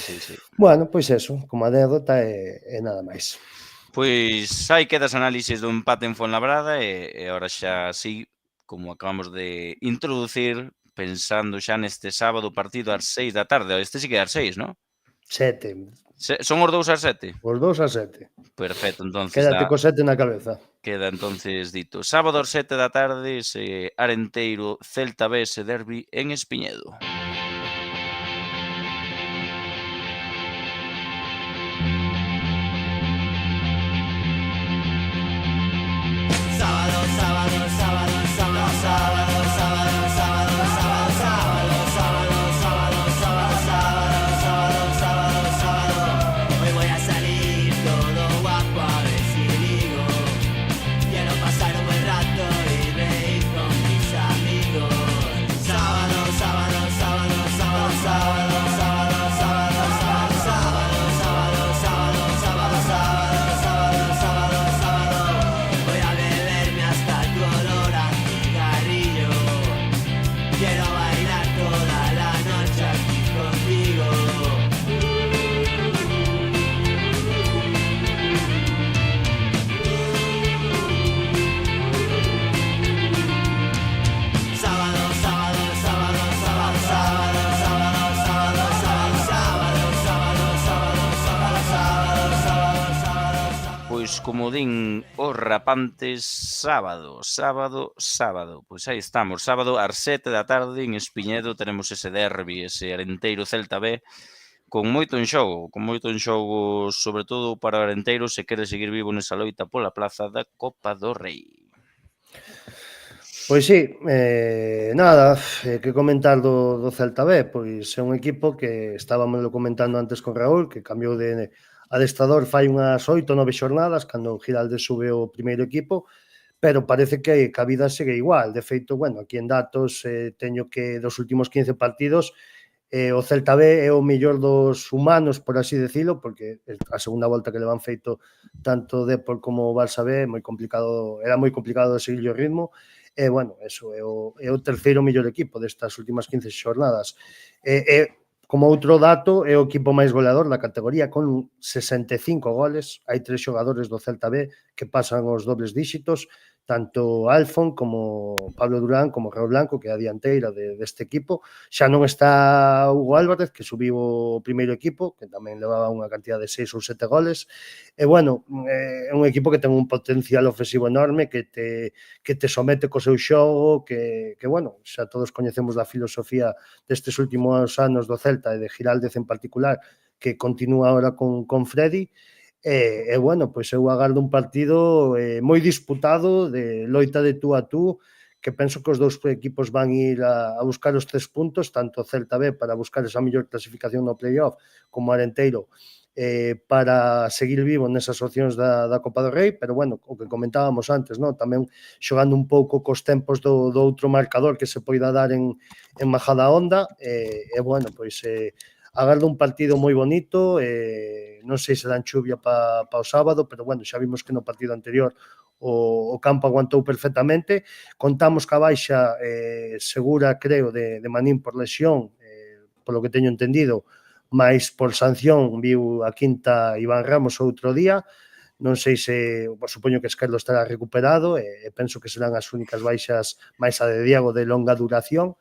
Bueno, pois eso, como anécdota e nada máis. Pois aí quedas análisis do empate en Fuenlabrada e agora xa así, como acabamos de introducir, pensando xa neste sábado partido ás 6 da tarde. Este sí que é ás 6, non? 7. Son os 2 ás 7? Os 2 ás 7. Perfecto, entonces... Quédate co 7 na cabeza. Queda entonces dito. Sábado ás 7 da tarde, Arenteiro Celta B, ese derbi en Espiñedo. Sábado como din os rapantes, sábado. Pois aí estamos, sábado ás 7 da tarde en Espiñedo teremos ese derbi, ese Arenteiro Celta B, con moito en xogo, sobre todo para o Arenteiro se quere seguir vivo nesa loita pola plaza da Copa do Rei. Pois sí, nada, que comentar do Celta B, pois é un equipo que estábamos comentando antes con Raúl, que cambiou de adestrador fai unhas 8 ou 9 xornadas, cando o Giraldez sube o primeiro equipo, pero parece que a vida segue igual. De feito, bueno, aquí en datos teño que dos últimos 15 partidos o Celta B é o mellor dos humanos, por así decirlo, porque a segunda volta que le van feito tanto Depor como o Barça B moi complicado, era moi complicado de seguir o ritmo, e, bueno, eso é o terceiro mellor equipo destas últimas 15 xornadas. Como outro dato, é o equipo máis goleador da categoría con 65 goles. Hai 3 xogadores do Celta B que pasan os dobles díxitos, tanto Alfon como Pablo Durán como Raúl Blanco, que é a dianteira deste equipo. Xa non está Hugo Álvarez, que subiu o primeiro equipo, que tamén levaba unha cantidad de 6 ou 7 goles. E, bueno, é un equipo que ten un potencial ofensivo enorme, que te somete co seu xogo, que bueno, xa todos coñecemos da filosofía destes últimos anos do Celta e de Giraldez en particular, que continúa ahora con Freddy. E, bueno, pois eu agardo un partido moi disputado, de loita de tú a tú, que penso que os dous equipos van ir a buscar os 3 puntos, tanto Celta B para buscar esa mellor clasificación no playoff, como Arenteiro para seguir vivo nesas opcións da Copa do Rei, pero, bueno, o que comentábamos antes, non? Tamén xogando un pouco cos tempos do outro marcador que se poida dar en Majadahonda, e, bueno, pois agardo un partido moi bonito, non sei se dan chuvia pa o sábado, pero, bueno, xa vimos que no partido anterior o campo aguantou perfectamente. Contamos ca baixa segura, creo, de Manín por lesión, polo que teño entendido, máis por sanción viu a quinta Iván Ramos outro día. Non sei se, supoño que Esquerdo estará recuperado, e penso que serán as únicas baixas máis a de Diego de longa duración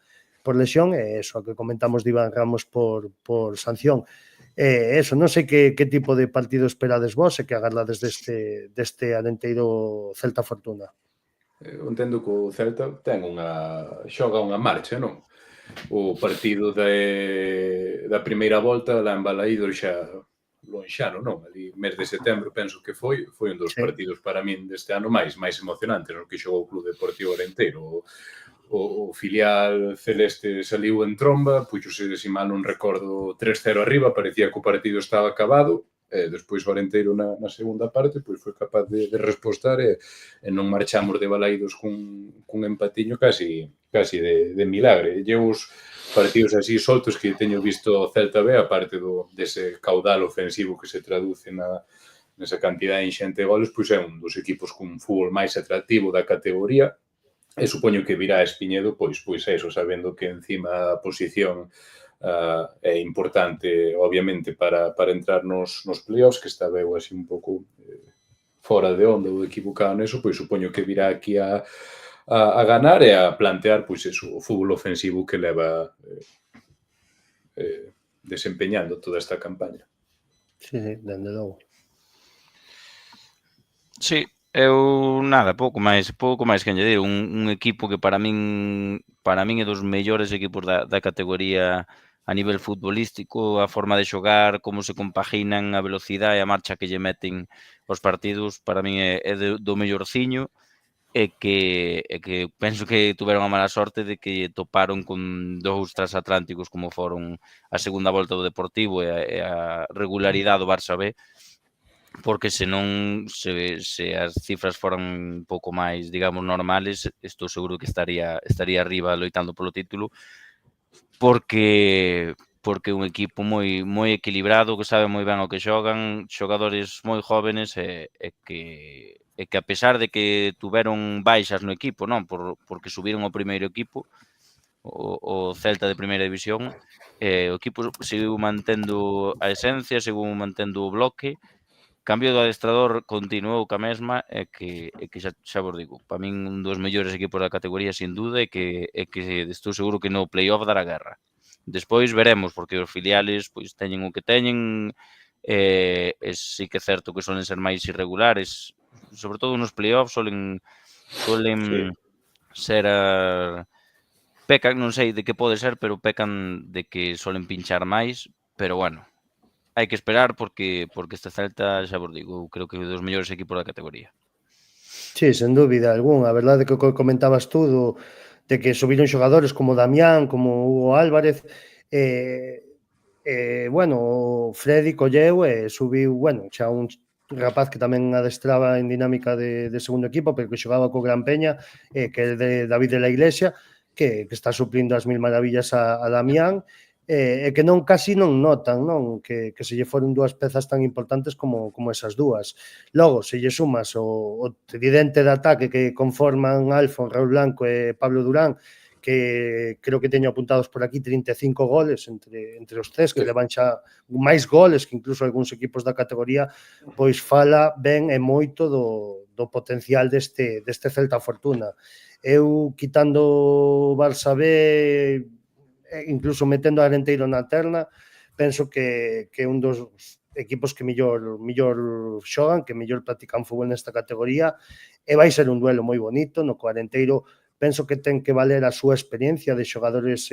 por lesión, e eso que comentamos de Iván Ramos por sanción. Eso, non sei que tipo de partido esperades vos e que agardades deste Arenteiro Celta Fortuna. Eu entendo que o Celta xoga unha marcha, non? O partido da primeira volta lá en Balaídos xa lonxano, non? Ali, mes de setembro, penso que foi un dos partidos para min deste ano máis emocionantes, no que xogou o Club Deportivo Arenteiro. O filial celeste saliu en tromba, puxose, se mal non recordo, 3-0 arriba, parecía que o partido estaba acabado, e despois o Arenteiro na segunda parte pois foi capaz de respostar e non marchamos de Balaídos cun empatiño casi de milagre. E os partidos así soltos que teño visto o Celta B, aparte dese caudal ofensivo que se traduce nesa cantidad inxente de goles, pois é un dos equipos con fútbol máis atractivo da categoría, e supoño que virá a Espiñedo, pois eso, sabendo que encima a posición é importante, obviamente, para entrar nos playoffs, que estaba eu así un pouco fora de onda ou equivocado neso, pois supoño que virá aquí a ganar e a plantear, pois eso, o fútbol ofensivo que leva desempeñando toda esta campaña. Sí, dende logo. Sí, eu nada, pouco máis que añadir, un equipo que para min é dos mellores equipos da categoría a nivel futbolístico, a forma de xogar, como se compaginan, a velocidade e a marcha que lle meten os partidos, para min é do mellorciño, e que penso que tuveron a mala sorte de que toparon con dous transatlánticos como foron a segunda volta do Deportivo e a regularidade do Barça B, porque senón, se as cifras foran un pouco máis, digamos, normales, estou seguro que estaría arriba loitando polo título, porque é un equipo moi equilibrado, que sabe moi ben o que xogan, xogadores moi jóvenes e que a pesar de que tuveron baixas no equipo, non, porque subiron ao primeiro equipo, o Celta de primeira división, o equipo seguiu mantendo a esencia, seguiu mantendo o bloque. Cambio do adestrador continuou ca mesma, e que xa vos digo, para min un dos mellores equipos da categoría sin duda, e que estou seguro que no playoff dará guerra. Despois veremos, porque os filiales pois teñen o que teñen, e sí que é certo que solen ser máis irregulares, sobre todo nos playoffs, solen ser pecan, non sei de que pode ser, pero pecan de que solen pinchar máis, pero bueno, hai que esperar porque este Celta, xa vos digo, creo que é dos mellores equipos da categoría. Sí, sen dúbida algún. A verdade que o que comentabas tú de que subiron xogadores como Damián, como Hugo Álvarez, bueno, o Freddy colleu e subiu, bueno, xa un rapaz que tamén adestraba en dinámica de segundo equipo, pero que xogaba co Gran Peña, que é de David de la Iglesia, que está suplindo as mil maravillas a Damián, e que non casi non notan, non, que se lle foron dúas pezas tan importantes como esas dúas. Logo, se lle sumas o tridente de ataque que conforman Alfon, Raúl Blanco e Pablo Durán, que creo que teño apuntados por aquí 35 goles entre os tres, que levan xa máis goles que incluso algúns equipos da categoría, pois fala ben e moito do potencial deste Celta Fortuna. Eu, quitando Barça B, incluso metendo a Arenteiro na terna, penso que é un dos equipos que mellor xogan, que mellor practican fútbol nesta categoría, e vai ser un duelo moi bonito, no que o Arenteiro penso que ten que valer a súa experiencia de xogadores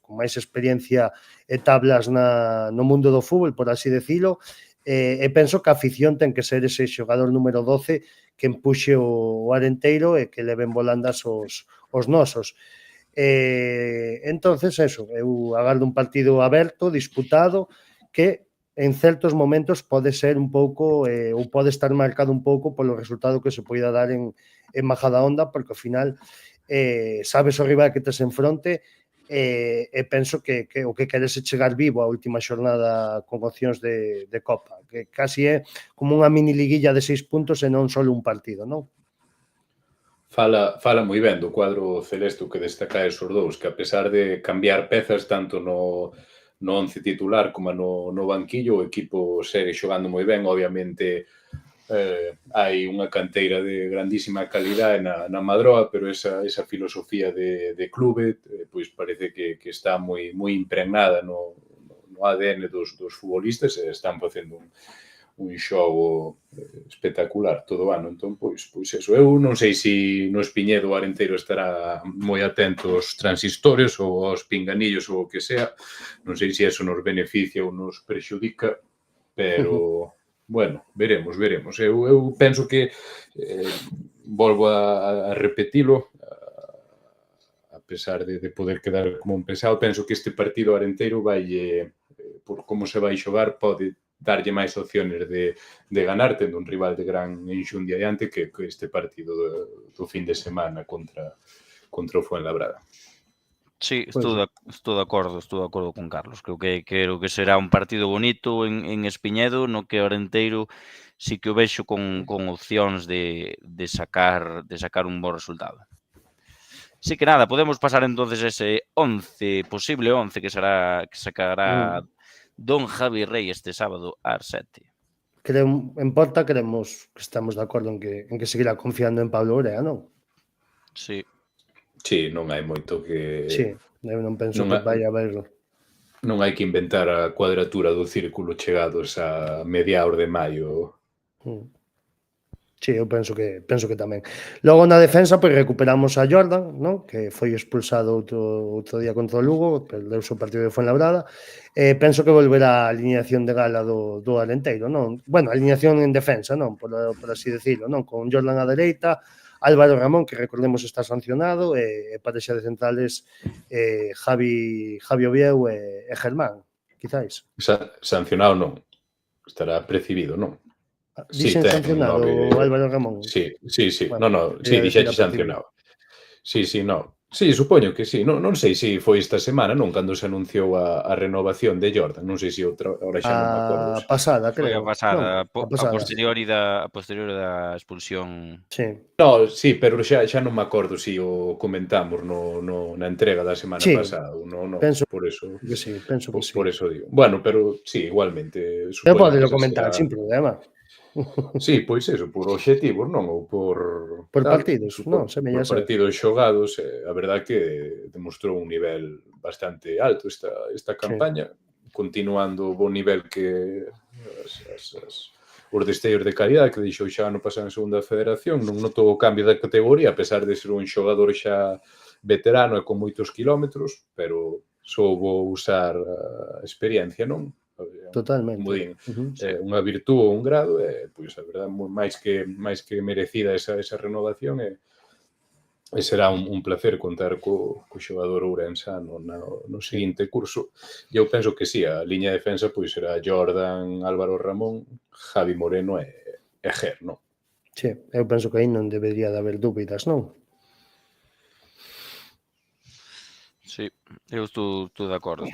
con máis experiencia e tablas no mundo do fútbol, por así decilo, e penso que a afición ten que ser ese xogador número 12 que empuxe o Arenteiro e que leven volandas os nosos. Entonces, eso, eu agardo un partido aberto, disputado, que en certos momentos pode ser un pouco, ou pode estar marcado un pouco polo resultado que se poida dar en Majadahonda, porque ao final sabes o rival que tes en fronte e penso que o que queres é chegar vivo á última xornada con opcións de Copa, que casi é como unha mini liguilla de 6 puntos e non só un partido, non? Fala moi ben do cuadro celeste que destaca esos dous, que a pesar de cambiar pezas tanto no once titular como no banquillo, o equipo segue xogando moi ben, obviamente hai unha canteira de grandísima calidade na Madroa, pero esa filosofía de clube pois parece que está moi impregnada no ADN dos futbolistas e están facendo un xogo espectacular todo o ano. Entón, pois eso. Eu non sei se no Espiñedo o Arenteiro estará moi atento aos transistores ou aos pinganillos ou o que sea. Non sei se eso nos beneficia ou nos prexudica, pero... Bueno, veremos. Eu penso que, volvo a repetilo, a pesar de poder quedar como un pesado, penso que este partido Arenteiro vai, por como se vai xogar, pode darlle máis opciones de ganar, tendo un rival de gran enxundia diante que este partido do fin de semana contra o Fuenlabrada. Sí, estou de acordo con Carlos. Creo que será un partido bonito en Espiñedo, no que o Arenteiro sí que o vexo con opcións de sacar un bo resultado. Así que nada, podemos pasar entonces ese posible 11 que sacará Don Javi Rey este sábado ás 7. En Porta estamos de acordo en que seguirá confiando en Pablo Orea, non? Sí. Sí, non hai moito que... Sí, eu non penso que vai haber... Non hai que inventar a cuadratura do círculo chegados a mediados de maio. Sí, eu penso que tamén. Logo na defensa, pois recuperamos a Jordan, non? Que foi expulsado outro día contra o Lugo, perdeu o partido de Fuenlabrada. Penso que volverá a alineación de gala do Arenteiro, non? Bueno, a alineación en defensa, non? Por así decirlo, non? Con Jordan á dereita, Álvaro Ramón, que recordemos está sancionado, e parexa de centrales Javi Ovieu e Germán, quizáis. Sancionado non, estará percibido, non? Dixen sancionado o Álvaro Ramón? Sí. No, sí, dixeche sancionado. Sí, no. Sí, supoño que sí. Non sei se foi esta semana, non, cando se anunciou a renovación de Jordan. Non sei se outra, ahora xa non me acordo. A pasada, creo. Foi a pasada, a posteriori da expulsión. Sí. No, sí, pero xa non me acordo se o comentamos na entrega da semana pasada. No, penso por eso. Que sí, penso que sí. Por eso digo. Bueno, pero sí, igualmente. Eu podelo comentar, sin problema. Sí, pois eso, por obxectivos, non? Ou por partidos, non? Por partidos xogados, a verdade que demostrou un nivel bastante alto esta campaña, continuando o bon nivel que os destellos de calidade que deixou xa ano pasado en segunda federación, non notou o cambio da categoría, a pesar de ser un xogador xa veterano e con moitos kilómetros, pero soubo usar a experiencia, non? Totalmente. Como din, unha virtú ou un grado, e, pois, a verdade, máis que merecida esa renovación, e será un placer contar co xogador ourensano no seguinte curso. E eu penso que sí, a liña de defensa pois será Jordan, Álvaro Ramón, Javi Moreno e Ger, non? Sí, eu penso que aí non debería de haber dúbidas, non? Sí, eu estou de acordo,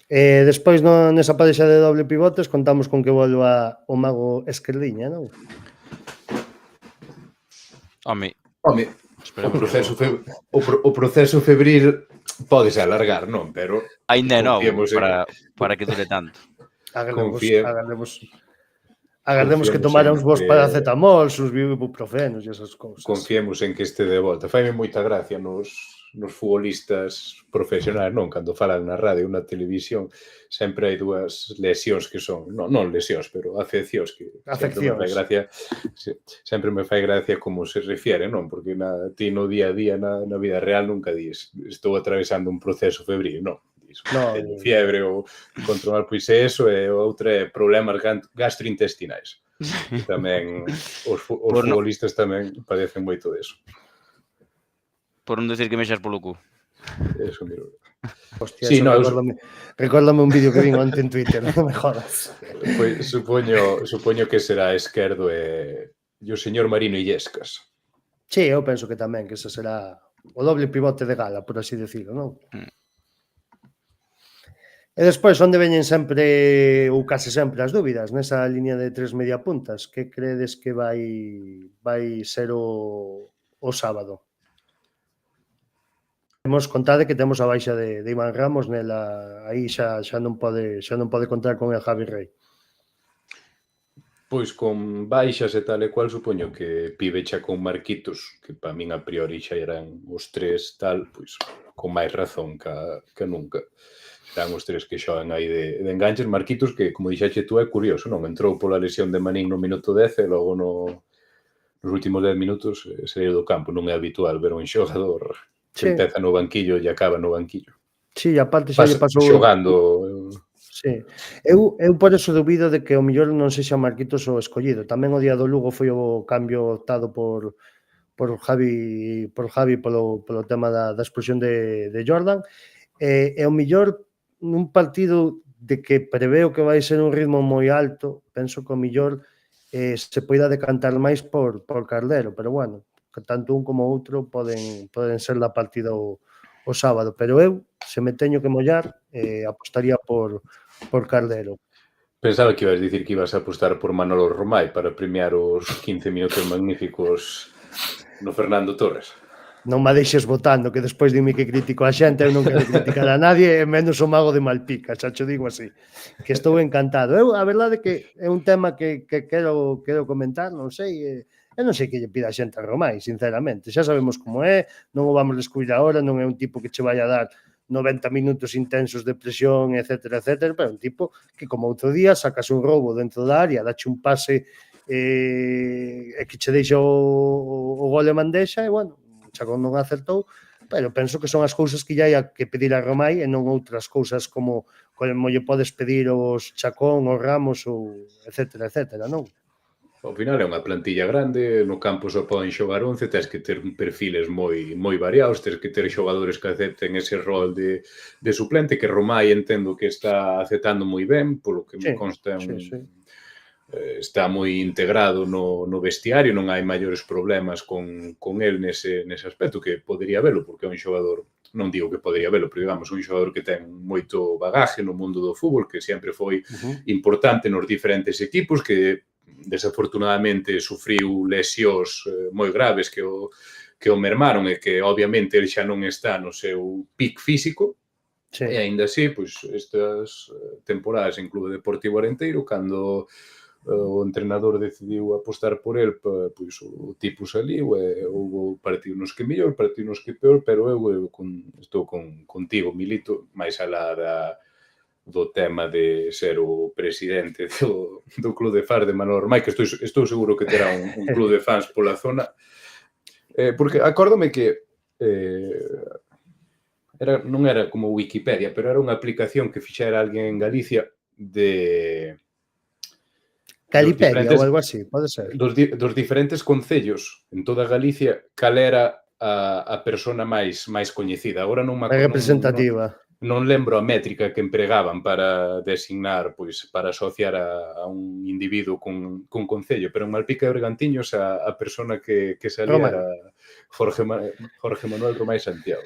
Despois nesa parexa de doble pivotes contamos con que volva o mago Esquerdiña, non? Home, o proceso febril pódese alargar, non? Pero ainda é novo para que dure tanto. Agardemos que tomara uns bons paracetamol, uns ibuprofenos e esas cousas. Confiemos en que este de volta. Faime moita gracia nos futbolistas profesionais, non? Cando falan na radio ou na televisión, sempre hai dúas lesións que son, non lesións, pero afeccións que sempre me fai gracia como se refiere, non? Porque ti no día a día, na vida real, nunca dis estou atravesando un proceso febril, non? Teño fiebre ou controlar, pois é eso, e outra é problemas gastrointestinais. Tamén os futbolistas tamén padecen moito deso. Por non decir que mexas polo cu. Eso, miro. Hostia, sí, recórdame un vídeo que vin onte en Twitter, non me jodas. Pois supoño que será Esquerdo e o señor Marino Illescas. Sí, eu penso que tamén, que ese será o doble pivote de gala, por así decirlo, non? E despois, onde veñen sempre, ou case sempre, as dúbidas nesa liña de tres mediapuntas? Que credes que vai ser o sábado? Temos contade que temos a baixa de Iván Ramos, nela aí xa non pode contar con el Javi Rey. Pois con baixas e tal e cual, supoño que Pibe xa con Marquitos, que para min a priori xa eran os tres tal, pois con máis razón que nunca. Serán os tres que xogan aí de enganches. Marquitos, que, como dixaxe tú, é curioso, non? Entrou pola lesión de Manín no minuto 10 e logo nos últimos 10 minutos saíu do campo. Non é habitual ver un xogador que empeza no banquillo e acaba no banquillo. Sí, e aparte xa lle pasou xogando. Sí. Eu por eso dubido de que o mellor non sexa Marquitos o escollido. Tamén o día do Lugo foi o cambio optado por Javi polo tema da expulsión de Jordan. E o mellor nun partido de que preveo que vai ser un ritmo moi alto, penso que o mellor se poida decantar máis por Cardero, pero bueno, que tanto un como outro poden ser da partida o sábado, pero eu, se me teño que mollar, apostaría por Cardero. Pensaba que ibas dicir que ibas a apostar por Manolo Romai para premiar os 15 minutos magníficos no Fernando Torres. Non me deixes votando, que despois dime que critico a xente, eu non quero criticar a nadie, e menos o mago de Malpica, xa cho digo así, que estou encantado. Eu, a verdade, que é un tema que quero comentar, non sei, eu non sei que lle pida a xente a Romai, sinceramente, xa sabemos como é, non o vamos descubrir agora, non é un tipo que che vai a dar 90 minutos intensos de presión, etcétera, pero é un tipo que, como outro día, sacas un roubo dentro da área, dache un pase e que che deixa o gol de bandexa, e, bueno, Chacón non acertou, pero penso que son as cousas que lle hai que pedir a Romai e non outras cousas como lle podes pedir aos Chacón, aos Ramos, ou etcétera, non? Ao final é unha plantilla grande, no campo só poden xogar 11, tens que ter perfiles moi variados, tens que ter xogadores que acepten ese rol de suplente, que Romai entendo que está aceptando moi ben, polo que me consta está moi integrado no vestiario, non hai maiores problemas con el nese aspecto, que podería velo, porque é un xogador, non digo que podería velo, pero digamos, un xogador que ten moito bagaje no mundo do fútbol, que sempre foi importante nos diferentes equipos, que desafortunadamente sufriu lesións moi graves que o mermaron e que obviamente ele xa non está no seu pic físico, e aínda así, pois, estas temporadas en Clube Deportivo Arenteiro, cando o entrenador decidiu apostar por el, pois o tipo saliu e houve partidos nos que mellor, partidos nos que peor, pero eu estou contigo, Milito, máis alá do tema de ser o presidente do club de fans de Manolo Romai, que estou seguro que terá un club de fans pola zona, porque acórdome que non era como Wikipedia, pero era unha aplicación que fixera alguén en Galicia de Calipedia ou algo así, pode ser. dos diferentes concellos en toda Galicia, cal era a persona máis coñecida. Agora non me É representativa. non lembro a métrica que empregaban para designar, pois, para asociar a un individuo cun concello, pero en Malpica de Bergantiños a persona que salía Romai. era Jorge Manuel Romai Santiago.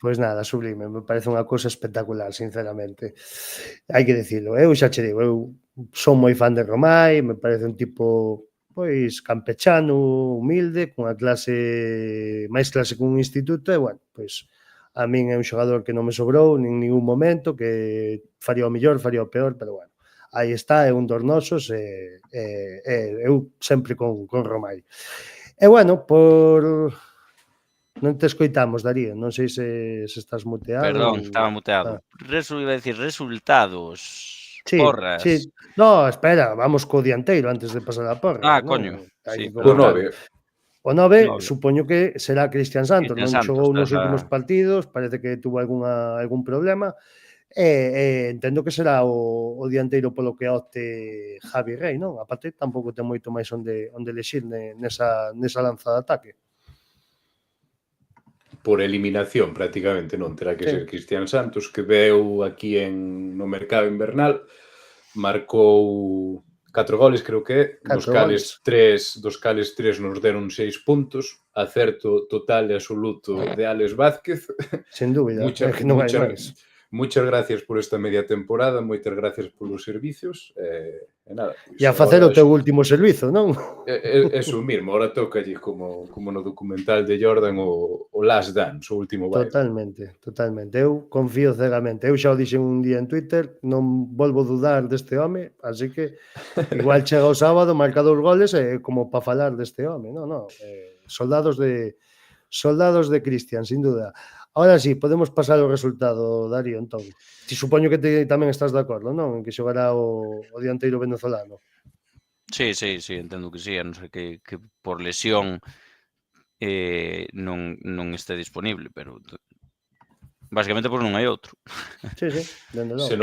Pois nada, sublime, me parece unha cousa espectacular, sinceramente. Hai que dicilo, eu xa che digo, eu son moi fan de Romai, me parece un tipo pois campechano, humilde, cunha clase máis clase que un instituto, e bueno, pois a min é un xogador que non me sobrou nin ningún momento, que faría o mellor, faría o peor, pero bueno, aí está, é un dos nosos, e eu sempre con Romai. E bueno, por... Non te escoitamos, Darío, non sei se estás muteado. Perdón, estaba muteado. Iba a decir resultados. Sí, Porras. sí. No, espera, vamos co dianteiro antes de pasar a porra. Coño. Sí, O 9. O 9, supoño que será Cristian Santos, Cristian non xogou nos Santos, últimos partidos, parece que tuvo algún problema, e entendo que será o dianteiro polo que opte Javi Rey, non? A parte tampouco ten moito máis onde elexir nesa lanza de ataque. Por eliminación, prácticamente, non terá que ser Cristian Santos, que veu aquí no mercado invernal, marcou 4 goles, creo que, dos cales 3 nos deron 6 puntos, acerto total e absoluto de Alex Vázquez. Sen dúbida, non hai máis. Muchas gracias por esta media temporada, moitas gracias polos servicios, e nada. E a facer o teu último servizo, non? Eso mismo, ahora tócalle como no documental de Jordan o Last Dance, o último baile. Totalmente. Eu confío cegamente. Eu xa o dixen un día en Twitter, non volvo a dudar deste home, así que igual chega o sábado, marca 2 goles e como para falar deste home, non. Soldados de Cristian, sin duda. Ahora sí, podemos pasar ao resultado, Darío, entón. Ti supoño que tamén estás de acordo, non? En que xogará o dianteiro venezolano. Sí, entendo que sí, a non ser que por lesión non este disponible, pero basicamente non hai outro. Sí, dende logo.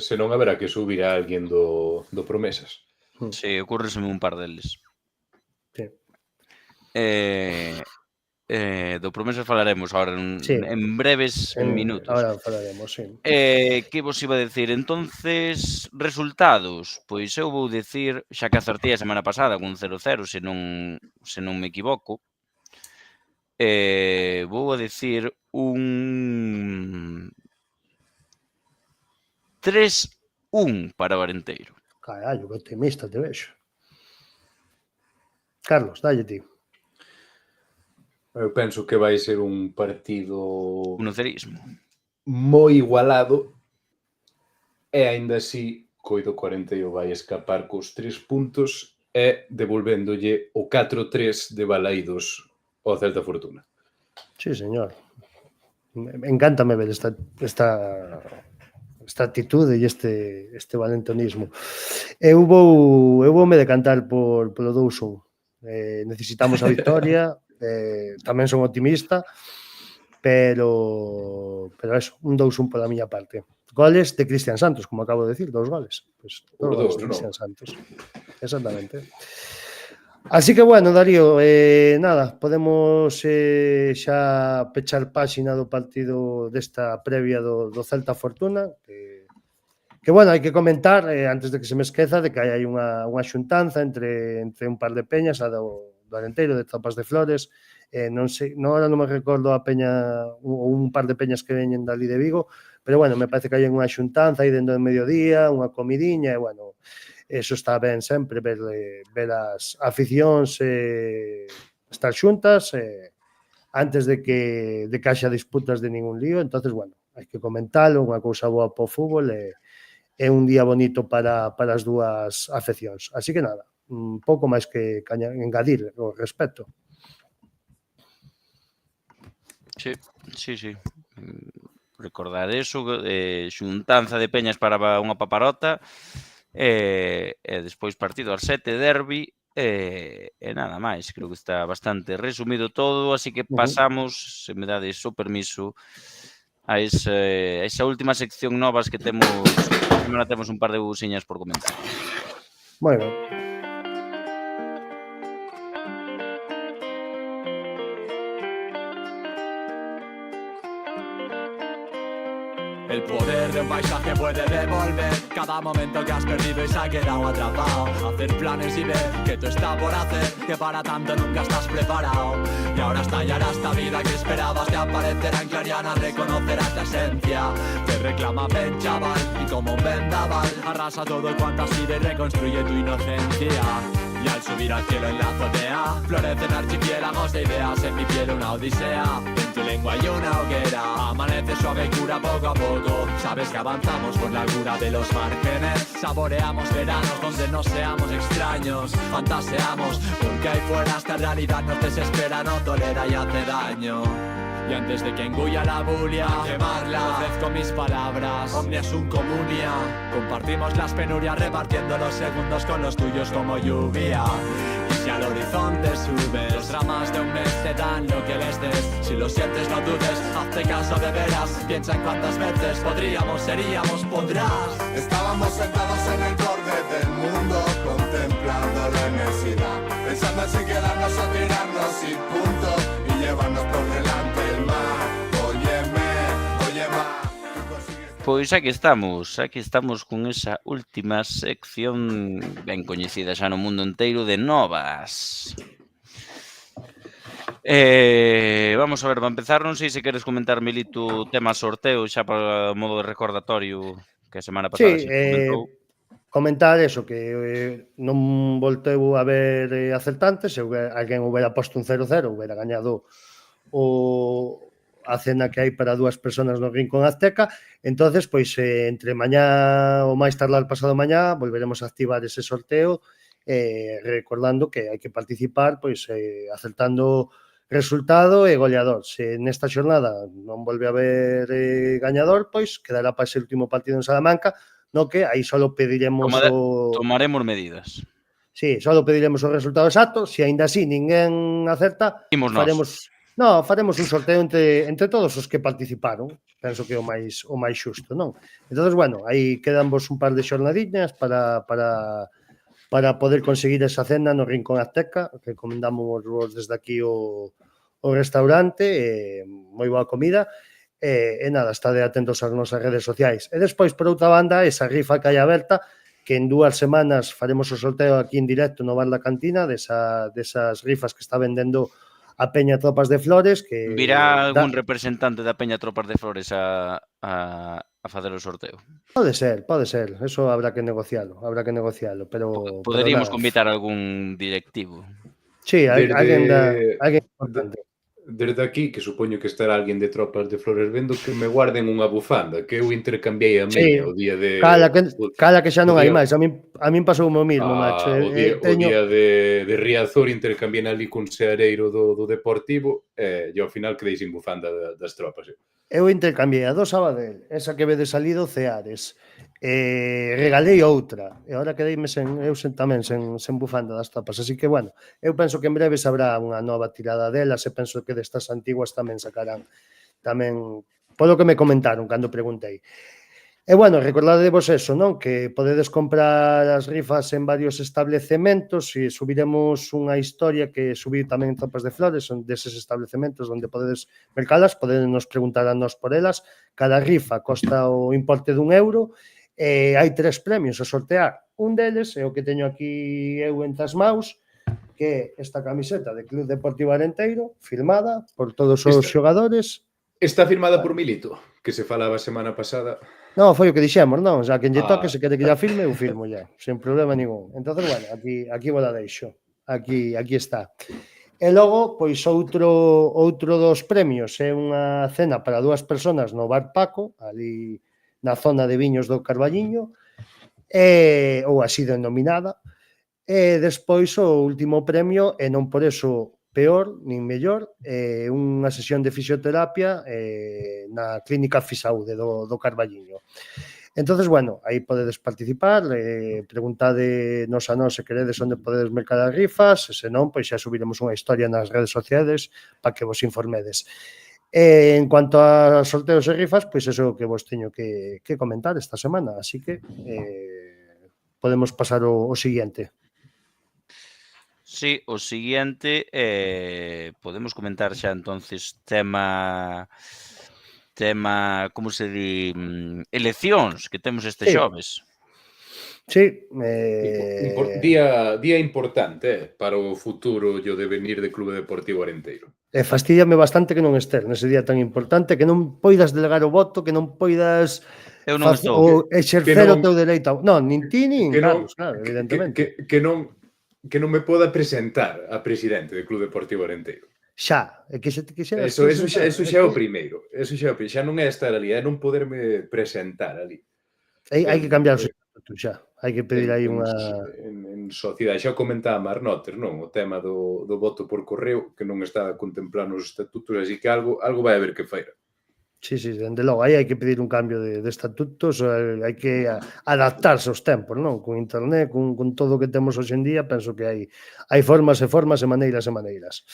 Se non haberá que subir a alguén do Promesas. Sí, ocurreseme un par deles. Sí. Do Promesas falaremos agora en breves minutos. Ahora falaremos, sí. Que vos iba a decir? Entonces, resultados. Pois eu vou decir, xa que acertei a semana pasada con 0-0, se non me equivoco, vou a decir un 3-1 para o Arenteiro. Carallo, que optimista te vexo. Carlos, dalle ti. Eu penso que vai ser un partido Un cerismo moi igualado e aínda así coido 41 vai escapar cos 3 puntos e devolvéndolle o 4-3 de Balaídos ao Celta Fortuna. Sí, señor. Encántame ver esta actitude e este valentonismo. Eu voume decantar polo 2-1. Necesitamos a victoria. Tamén son optimista, pero eso, un 2-1 pola miña parte. Goles de Cristian Santos, como acabo de decir, 2 goles. Pues, 2 goles de Cristian Santos. Exactamente. Así que, bueno, Darío, nada, podemos xa pechar páxina do partido desta previa do Celta Fortuna, que bueno, hai que comentar, antes de que se me esqueza, de que hai unha xuntanza entre un par de peñas, a do Arenteiro, de Tapas de Flores, non sei, ahora non me recordo a peña, ou un par de peñas que veñen dali de Vigo, pero bueno, me parece que hai unha xuntanza aí dentro do mediodía, unha comidiña, e bueno, eso está ben sempre, ver as aficións estar xuntas, antes de que haxa disputas de ningún lío, entonces, bueno, hai que comentalo, unha cousa boa para o fútbol, é un día bonito para as dúas afeccións. Así que nada, un pouco máis que engadir ao respecto. Sí. recordar eso, xuntanza de peñas para unha paparota, e despois partido ás 7, derbi, e nada máis. Creo que está bastante resumido todo, así que pasamos, se me dades o permiso, a esa última sección novas que temos. Agora temos un par de cousiñas por comentar. Bueno. El poder de un paisaje puede devolver cada momento que has perdido y se ha quedado atrapado. Hacer planes y ver que tú está por hacer, que para tanto nunca estás preparado. Y ahora estallará esta vida que esperabas, te aparecerá en clariana, reconocerás la esencia. Te reclama ven chaval, y como un vendaval arrasa todo cuanto has sido y reconstruye tu inocencia. Y al subir al cielo en la azotea florecen archipiélagos de ideas, en mi piel una odisea. En tu lengua hay una hoguera, amanece suave y cura poco a poco. Sabes que avanzamos por la cura de los márgenes, saboreamos veranos donde no seamos extraños. Fantaseamos porque ahí fuera esta realidad nos desespera, no tolera y hace daño. Y antes de que engulla la bulia, quemarla, ofrezco mis palabras, omnia sum comunia. Compartimos las penurias repartiendo los segundos con los tuyos como lluvia. Y si al horizonte subes, los dramas de un mes te dan lo que les des. Si lo sientes no dudes, hazte caso de veras. Piensa en cuántas veces podríamos, seríamos, podrás. Estábamos sentados en el borde del mundo, contemplando la inmensidad, pensando en si quedarnos o tirarnos y punto, y llevarnos por delante el mar. Oye mar. Pois aquí estamos con esa última sección ben coñecida xa no mundo enteiro de novas. Vamos a ver, para empezar, non sei se queres comentar, Milito, tema sorteo xa para modo de recordatorio que a semana pasada se comentou. Comentar eso, que non volteu a haber acertantes, se alguén houbera posto un 0-0, houbera gañado a cena que hai para 2 personas no Rincón Azteca. Entonces, pois, entre mañá ou máis tardar pasado mañá, volveremos a activar ese sorteo, recordando que hai que participar, pois, acertando resultado e goleador. Se nesta xornada non volve a haber gañador, pois, quedará para ese último partido en Salamanca, no que aí só pediremos Tomaremos medidas. Sí, só pediremos o resultado exacto. Se aínda así ninguén acerta, faremos un sorteo entre todos os que participaron. Penso que é o máis xusto, non? Entonces, bueno, aí quedan vos un par de xornadiñas para poder conseguir esa cena no Rincón Azteca, que recomendamos vos desde aquí o restaurante, moi boa comida. E nada, estade atentos ás nosas redes sociais. E despois, por outra banda, esa rifa que hai aberta, que en 2 semanas faremos o sorteo aquí en directo no Bar da Cantina, desas rifas que está vendendo a Peña Tropas de Flores. Que virá algún representante da Peña Tropas de Flores a facer o sorteo? Pode ser, eso habrá que negocialo, pero poderíamos convitar algún directivo. Sí, alguén importante. Desde aquí, que supoño que estará alguén de Tropas de Flores vendo, que me guarden unha bufanda, que eu intercambiei a miña o día de... Cala que xa non hai máis, a min pasou o mismo, macho. O día de Riazor intercambiei ali cun seareiro do Deportivo e ao final quedei sin bufanda das tropas. Eu intercambiei a do Sabadell, esa que ve de salido Ceares, regalei outra, e agora quedeime tamén sen bufanda das tropas, así que, bueno, eu penso que en breve habrá unha nova tirada delas, e penso que destas antiguas tamén sacarán, tamén, polo que me comentaron cando preguntei. E, bueno, recordadevos eso, non? Que podedes comprar as rifas en varios establecementos, e subiremos unha historia que subir tamén en Tropas de Flores, son deses establecementos onde podedes mercalas, podedes preguntar a nós por elas. Cada rifa costa o importe d'€1, e hai 3 premios a sortear. Un deles é o que teño aquí eu entre as maus, que é esta camiseta de Club Deportivo Arenteiro, firmada por todos os xogadores. Está firmada por Milito, que se falaba a semana pasada. Non, foi o que dixemos, non? O sea, quen lle toque, se quere que lla firme, eu firmo ya, sen problema ningún. Entonces, bueno, aquí vos la deixo. Aquí está. E logo, pois outro dos premios é unha cena para 2 personas no Bar Paco, ali na zona de viños do Carballiño, ou así denominada. E despois o último premio, e non por eso peor, nin mellor, unha sesión de fisioterapia na clínica Fisaude do Carballiño. Entonces, bueno, aí podedes participar, preguntade nos a nós se queredes onde podedes mercar as rifas, e se non, pois xa subiremos unha historia nas redes sociales para que vos informedes. En cuanto a sorteos e rifas, pois eso que vos teño que comentar esta semana, así que podemos pasar o siguiente. Sí, o siguiente, podemos comentar xa entonces tema, como se di, eleccións que temos este xoves. Sí. Día importante para o futuro e o devenir de Clube Deportivo Arenteiro. Fastídiame bastante que non ester nese día tan importante, que non poidas delegar o voto, que non poidas exercer o teu dereito. Non, nin ti, nin Carlos, claro, evidentemente. Que non me poda presentar a presidente do Clube Deportivo Arenteiro. Xa, é que se te quixeras... Eso xa é o primeiro. Xa non é estar ali, é non poderme presentar ali. Hai que cambiar o estatuto xa. Hai que pedir aí unha... En sociedade, xa comentaba Marnoter, non? O tema do voto por correo, que non está contemplado nos estatutos, así que algo vai haber que faira. Sí, dende logo, aí hai que pedir un cambio de estatutos, hai que adaptarse aos tempos, non? Con internet, con todo o que temos hoxe en día, penso que hai formas e maneiras e maneiras.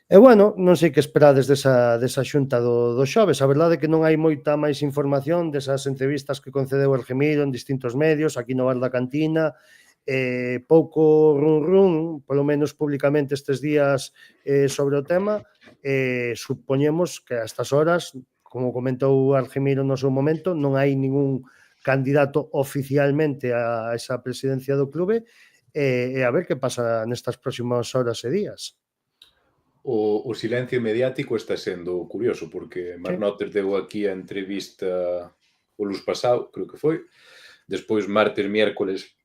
E bueno, non sei que esperades desa xunta do xoves. A verdade é que non hai moita máis información desas entrevistas que concedeu Argemiro en distintos medios, aquí no Bar da Cantina, pouco run, polo menos públicamente estes días sobre o tema. Supoñemos que a estas horas, como comentou Argemiro no seu momento, non hai ningún candidato oficialmente a esa presidencia do clube, e a ver que pasa nestas próximas horas e días. O silencio mediático está sendo curioso, porque Marnoter deu aquí a entrevista o luz pasado, creo que foi, despois martes, miércoles,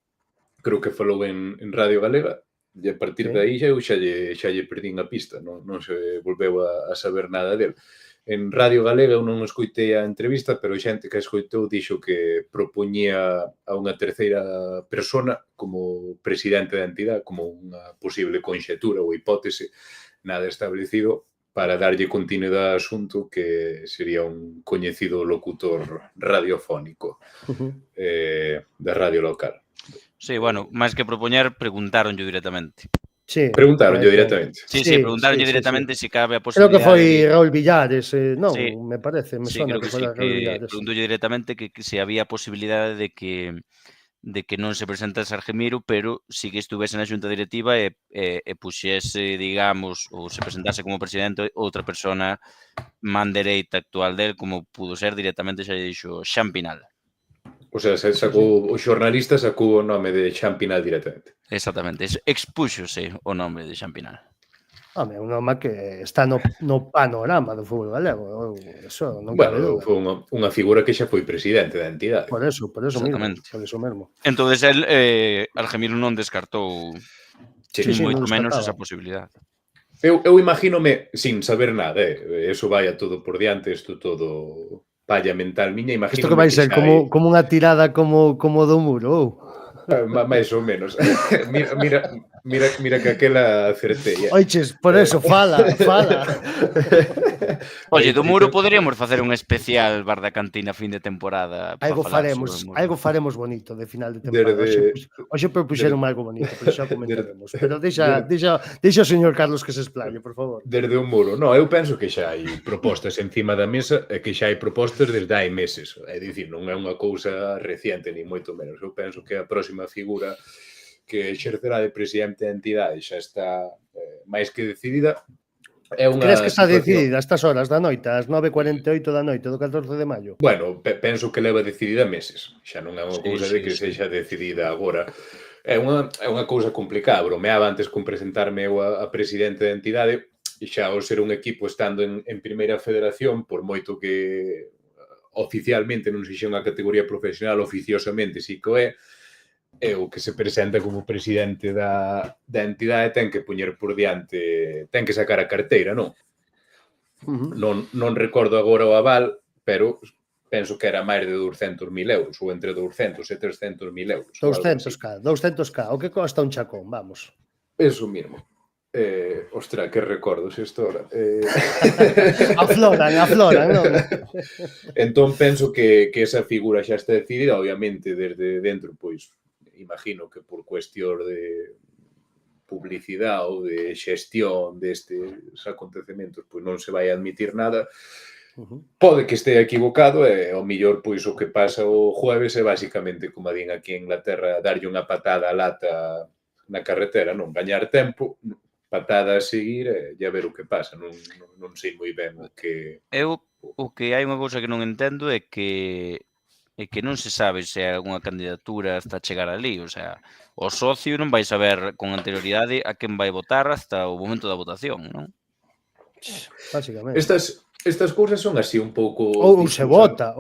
creo que falou en Radio Galega, e a partir de aí eu xa lle perdín a pista, non se volveu a saber nada del. En Radio Galega eu non escoitei a entrevista, pero xente que escoitou dixo que propoñía a unha terceira persona como presidente da entidade, como unha posible conxetura ou hipótese, nada establecido, para darlle continuidade ao asunto, que sería un coñecido locutor radiofónico da radio local. Sí, bueno, máis que propoñer, preguntáronlle directamente. Sí, preguntáronlle directamente. Sí, preguntáronlle directamente se cabe a posibilidade. Creo que foi Raúl Villares, non, sí, me parece, me sona que foi Raúl Villares. Preguntólle directamente que se había posibilidade de que non se presentase Argemiro, pero si que estuvese na xunta directiva e puxese, digamos, ou se presentase como presidente outra persona man dereita actual del, como pudo ser directamente, xa dixo, Xan Pinal. O sea, o xornalista sacou o nome de Xan Pinal directamente. Exactamente, expúxose o nome de Xan Pinal. Home, un nome que está no panorama do fútbol galego, eso non cabe dúda. Foi unha figura que xa foi presidente da entidade. Por eso mesmo. Entonces, Argemiro non descartou moito menos esa posibilidade. Eu imagínome, sin saber nada, eso vai a todo por diante, isto todo palla mental miña, imagínome... Isto que vai ser como unha tirada como do muro, máis ou menos. Mira que aquela acertei. Oiches, por eso, fala. Oye, do muro poderíamos facer un especial Bar da Cantina fin de temporada. Algo faremos bonito de final de temporada. Oxe propuxeron algo bonito, pero xa comentaremos. Pero deixa o señor Carlos que se explaye, por favor. Desde o muro. No, eu penso que xa hai propostas encima da mesa e que xa hai propostas desde hai meses. É dicir, non é unha cousa reciente, ni moito menos. Eu penso que a próxima figura que exercerá de presidente da entidade xa está máis que decidida. Crees que está decidida a estas horas da noite, ás 9:48 da noite do 14 de maio? Bueno, penso que leva decidida meses. Xa non é unha cousa de que sexa decidida agora. É unha cousa complicada. Bromeaba antes con presentarme eu a presidente da entidade, e xa ao ser un equipo estando en primeira federación, por moito que oficialmente non sexa unha categoría profesional, oficiosamente sí que o é, o que se presenta como presidente da entidade ten que poñer por diante, ten que sacar a carteira, non? Non recordo agora o aval, pero penso que era máis de 200.000 euros, ou entre 200 e 300.000 euros. 200k, o que costa un chacón, vamos. Eso mismo. Ostra, que recordos isto ahora. Afloran, non? Entón, penso que esa figura xa está decidida, obviamente, desde dentro, pois, imagino que por cuestión de publicidade ou de xestión destes acontecementos, pois non se vai admitir nada. Pode que este equivocado e ao millor pois o que pasa o jueves é basicamente como din aquí en Inglaterra, darlle unha patada á lata na carretera, non gañar tempo, patada a seguir e a ver o que pasa. Non sei moi ben o que... Eu o que hai unha cousa que non entendo é que non se sabe se algunha candidatura hasta chegar ali, o sea, o socio non vai saber con anterioridade a quen vai votar hasta o momento da votación, non? Básicamente. Estas cousas son así un pouco... Ou se vota,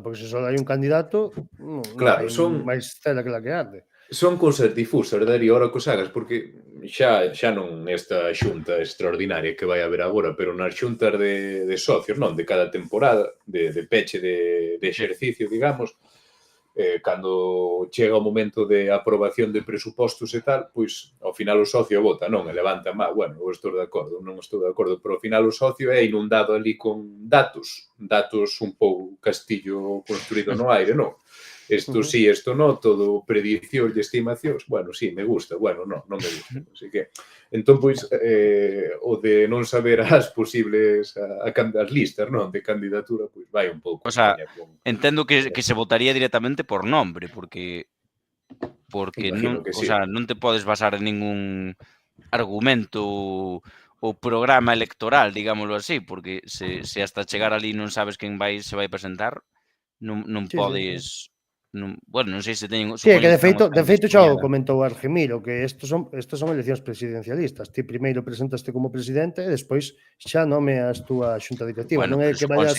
porque se só hai un candidato, claro, hai son máis tela que la que arde. Son cousas difusas, Darío, ahora que os hagas, porque xa non nesta xunta extraordinaria que vai haber agora, pero nas xuntas de socios, non, de cada temporada, de peche de exercicio, digamos, cando chega o momento de aprobación de presupostos e tal, pois ao final o socio vota, non, e levanta má, bueno, eu estou de acordo, non estou de acordo, pero ao final o socio é inundado ali con datos un pouco castillo construído no aire, non? Isto sí, isto non, todo predicións e estimacións, bueno, sí, me gusta, bueno, non me gusta. Así que, entón, pois, o de non saber as posibles, as listas, non, de candidatura, pois vai un pouco. O sea, entendo que se votaría directamente por nombre, porque non, o sea, non te podes basar en ningún argumento ou programa electoral, digámoslo así, porque se hasta chegar ali non sabes quen se vai presentar, non podes... Bueno, non sei se teñen... Sí, que de feito xa o comentou Argemiro, que estes son eleccións presidencialistas. Ti primeiro presentaste como presidente e despois xa nomeas túa xunta directiva. Bueno, non é que vayas...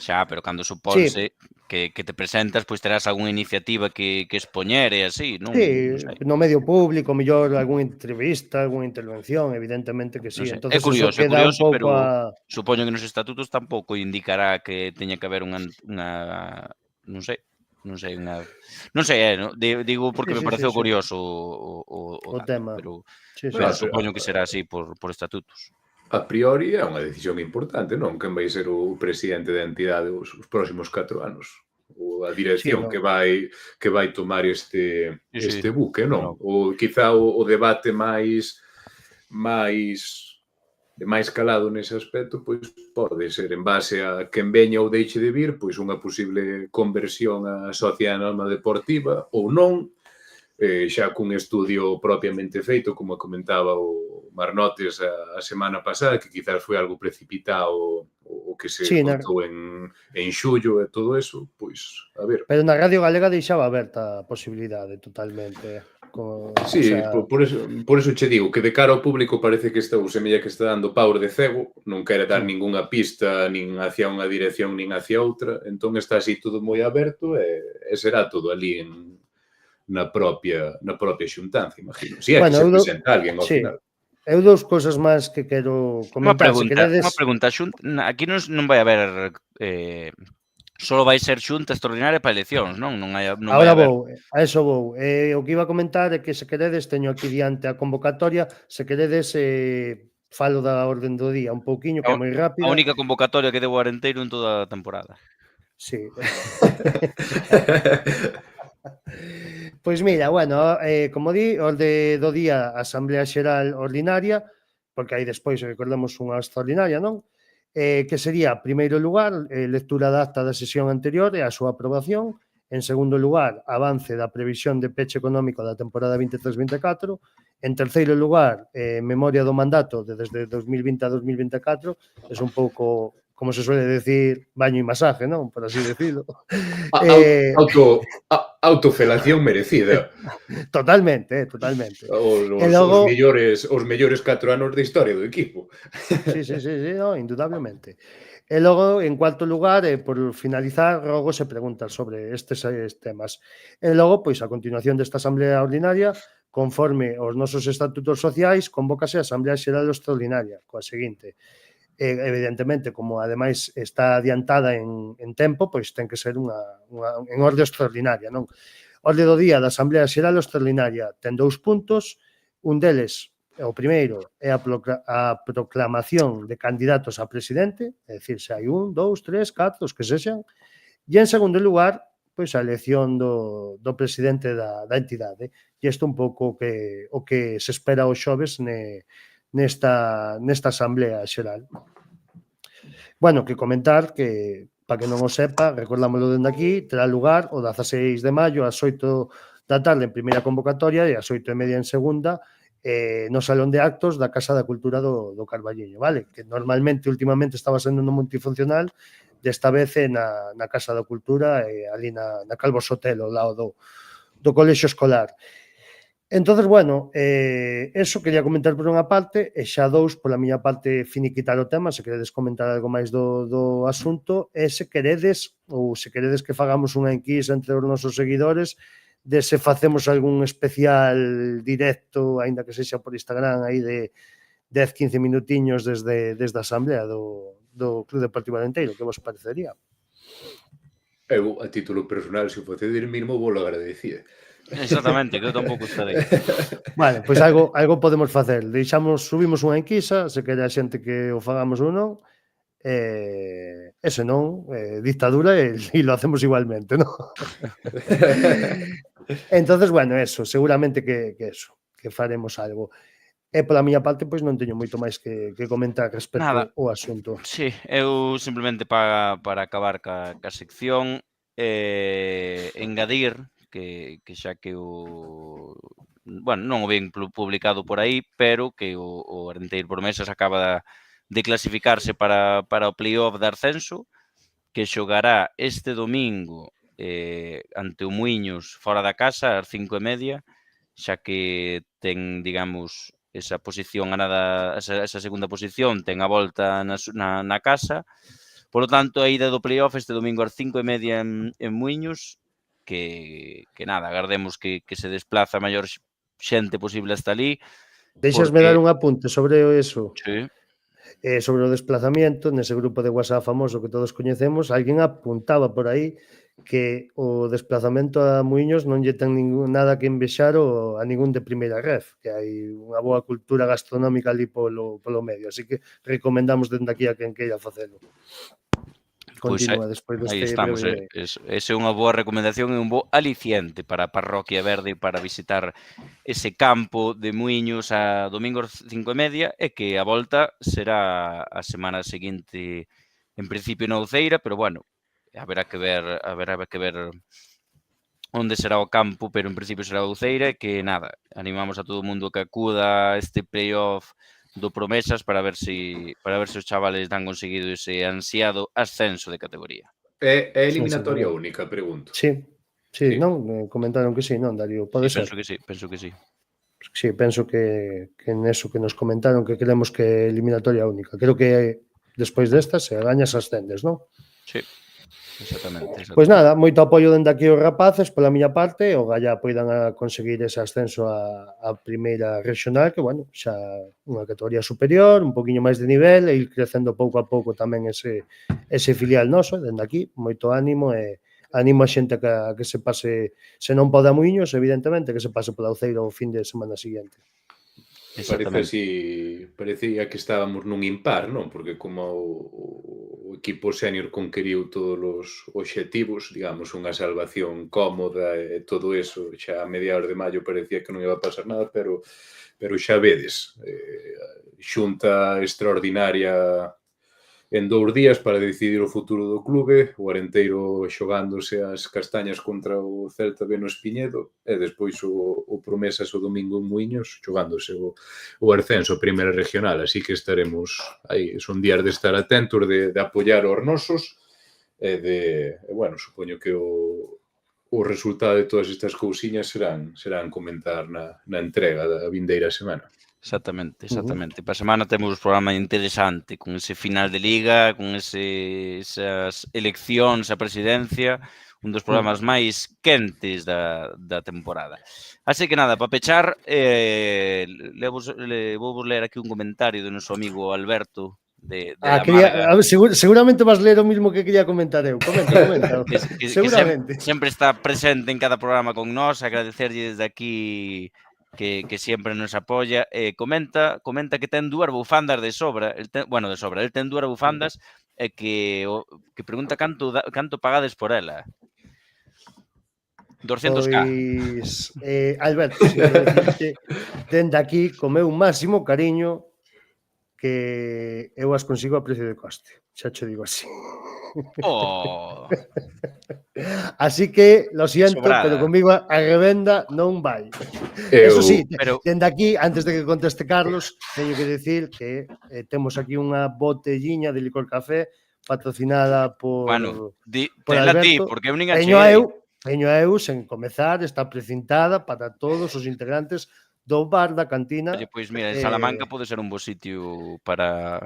Xa, pero cando suponse que te presentas, pois terás algunha iniciativa que expoñer e así, non? Sí, no medio público, mellor algunha entrevista, algunha intervención, evidentemente que sí. É curioso, pero supoño que nos estatutos tampouco indicará que teña que haber unha non sei, digo porque me pareceu curioso o tema, pero supoño que será así por estatutos. A priori é unha decisión importante, non? Quen vai ser o presidente da entidade os próximos 4 anos? Ou a dirección que vai tomar este buque, non? Ou quizá o debate máis calado nese aspecto, pois pode ser en base a quen veña ou deixe de vir, pois unha posible conversión á sociedade norma deportiva ou non, xa cun estudio propiamente feito, como comentaba o Marnotes a semana pasada, que quizás foi algo precipitado o que se contou en xullo e todo eso, pois, a ver. Pero na Radio Galega deixaba aberta a posibilidade totalmente. Sí, por eso che digo que de cara ao público parece que semella que está dando power de cego, non quere dar ningunha pista nin hacia unha dirección nin hacia outra, entón está así todo moi aberto e será todo ali na propia xuntanza, imagino. Si é que se presenta alguén ao final. Eu dous cousas máis que quero comentar. Unha pregunta, aquí non vai haber... Só vai ser xunta extraordinaria para eleccións, non? Ahora vou, a eso vou. O que iba a comentar é que se queredes, teño aquí diante a convocatoria, se queredes falo da orden do día un pouquiño, que é moi rápida. A única convocatoria que deu o Arenteiro en toda a temporada. Sí. Pois mira, bueno, como di, orde do día Asamblea Xeral Ordinaria, porque aí despois recordamos unha extraordinaria, non? Que sería, en primeiro lugar, lectura da acta da sesión anterior e a súa aprobación. En segundo lugar, avance da previsión de peche económico da temporada 23-24. En terceiro lugar, memoria do mandato desde 2020 a 2024. É un pouco, como se suele decir, baño e masaje, non? Por así decirlo. Autofelación merecida. Totalmente. Os mellores 4 anos de historia do equipo. Sí, no, indudablemente. E logo, en cuarto lugar, por finalizar, rogo se preguntan sobre estes temas. E logo, pois, a continuación desta Asamblea Ordinaria, conforme aos nosos estatutos sociais, convócase a Asamblea Xeral Extraordinaria, coa seguinte. Evidentemente, como ademais está adiantada en tempo, pois ten que ser en orde extraordinaria, non? Orde do día da Asamblea Xeral Extraordinaria ten 2 puntos, un deles o primeiro é a proclamación de candidatos a presidente, é dicir, se hai 1, 2, 3, 4, os que sexan, e en segundo lugar, pois a elección do presidente da entidade. E isto un pouco o que se espera os xoves nesta asamblea xeral. Bueno, que comentar que, para que non o sepa, recordámoslo dende aquí, terá lugar o 16 de maio ás 8 da tarde en primeira convocatoria e ás 8:30 en segunda, no Salón de Actos da Casa da Cultura do Carballiño, vale? Que normalmente, últimamente, estaba sendo no multifuncional, desta vez na Casa da Cultura, ali na Calvo Sotelo, ao lado do colexio escolar. Entonces, bueno, eso quería comentar por unha parte, e xa dous, pola miña parte, finiquitar o tema, se queredes comentar algo máis do asunto, e se queredes que fagamos unha enquisa entre os nosos seguidores, de se facemos algún especial directo, aínda que sexa por Instagram, aí de 10-15 minutiños desde a asamblea do Club Deportivo Arenteiro, que vos parecería? Eu, a título personal, se o facedes mesmo, vou lo agradecer. Exactamente, que eu tampouco estarei. Vale, pois algo podemos facer. Subimos unha enquisa, se quere a xente que o fagamos ou non, e se non, dictadura, e lo hacemos igualmente, ¿no? Entonces, bueno, eso, seguramente que faremos algo. E pola miña parte, pois non teño moito máis que comentar respecto ao asunto. Sí, eu simplemente para acabar ca sección, engadir que xa que bueno, non o ven publicado por aí, pero que o Arenteiro Promesas acaba de clasificarse para o playoff de ascenso, que xogará este domingo ante o Muiños fora da casa ás 5:30, xa que ten, digamos, esa posición ganada, esa segunda posición ten a volta na casa. Por lo tanto, a ida do playoff este domingo ás 5:30 en Muiños, que nada, agardemos que se desplaza a maior xente posible hasta ali. Deixasme dar un apunte sobre eso. Sí. Sobre o desplazamiento, nese grupo de WhatsApp famoso que todos coñecemos, alguén apuntaba por aí que o desplazamento a Muiños non lle ten nada que envexar a ningún de primeira ref, que hai unha boa cultura gastronómica ali polo medio, así que recomendamos dende aquí a quen queira facelo. Continúa despois deste aí estamos, breve... Ese é unha boa recomendación e un bo aliciente para a Parroquia Verde para visitar ese campo de Muiños a domingo 5:30, e que a volta será a semana seguinte, en principio na Uceira, pero bueno, haberá que ver onde será o campo, pero en principio será a Uceira, e que nada, animamos a todo o mundo que acuda a este playoff do Promesas para ver se os chavales han conseguido ese ansiado ascenso de categoría. É eliminatoria única, pregunto. Sí, non? Comentaron que sí, non, Darío? Pode ser? Penso que sí. Sí, penso que neso que nos comentaron que queremos que é eliminatoria única. Creo que despois destas se gañas ascendes, non? Sí. Exactamente. Pois nada, moito apoio dende aquí aos rapaces pola miña parte, o galla poidan conseguir ese ascenso a primeira regional, que, bueno, xa unha categoría superior, un poquinho máis de nivel, e ir crecendo pouco a pouco tamén ese filial noso, dende aquí, moito ánimo, e animo a xente que se pase, se non pode a Muiños, evidentemente, que se pase pola Uceira o fin de semana seguinte. Parecía que estábamos nun impar, non? Porque como o equipo senior conqueriu todos os obxectivos, digamos, unha salvación cómoda e todo eso, xa a mediados de maio parecía que non iba a pasar nada, pero xa vedes, xunta extraordinaria en 2 días para decidir o futuro do clube, o Arenteiro xogándose as castañas contra o Celta B no Espiñedo, e despois o Promesas o domingo en Muiños xogándose o ascenso a primeira regional, así que estaremos aí, son días de estar atentos, de apoiar os nosos, e bueno, supoño que o resultado de todas estas cousiñas serán comentar na entrega da vindeira semana. Exactamente. Para a semana temos un programa interesante con ese final de Liga, con esas eleccións a presidencia, un dos programas máis quentes da temporada. Así que nada, para pechar, vou ler aquí un comentario do noso amigo Alberto de seguramente vas ler o mismo que quería comentar eu. Comenta. Seguramente. Sempre está presente en cada programa con nós, agradecerlle desde aquí que sempre nos apoia, comenta que ten dúas bufandas de sobra, el ten dúas bufandas e que pregunta canto pagades por ela. 200.000. Pois, Alberto, decirte, dende aquí, co meu máximo cariño, que eu as consigo a precio de coste. Xa che digo así. Oh. Así que, lo siento, Sobrada. pero conmigo a revenda non vai. Eso sí, dende aquí, antes de que conteste Carlos, teño que decir que temos aquí unha botelliña de licor café patrocinada por tenla Alberto. ti, porque eu nin achei. Teño eu, sen comezar, está precintada para todos os integrantes do bar da cantina. Oye, pois mira, en Salamanca pode ser un bo sitio para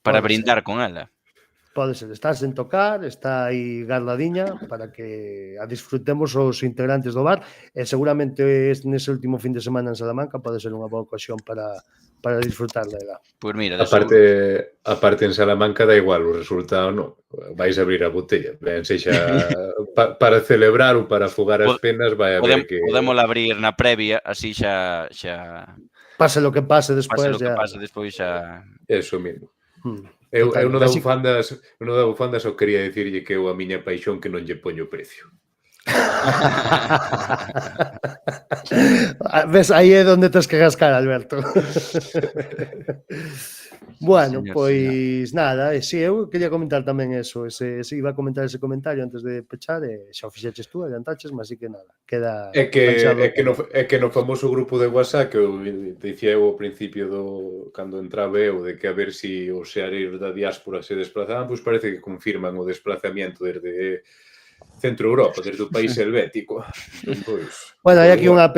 brindar con ela. Pode ser, está sen tocar, está aí guardadiña para que a disfrutemos os integrantes do bar e seguramente nese último fin de semana en Salamanca pode ser unha boa ocasión para disfrutar dela. Pois mira, aparte en Salamanca da igual o resultado, non. Vais a abrir a botella, ben sexa para celebrar ou para afogar as penas, vai a ver que podemos abrir na previa, así xa pase lo que pase despois xa. Eso mesmo. Eu no da bufandas só quería dicirlle que eu a miña paixón que non lle poño precio. Ves, aí é onde tens que rascar, Alberto. Bueno, pois nada, si eu quería comentar tamén eso, iba a comentar ese comentario antes de pechar e xa o fixeches tú, adiantaches, mas así que nada, queda É que no famoso grupo de WhatsApp que eu dicía eu ao principio cando entraba eu de que a ver si os seareiros da diáspora se desplazaban, pois parece que confirman o desplazamiento desde Centro Europa, desde o país helvético. Bueno, hai aquí unha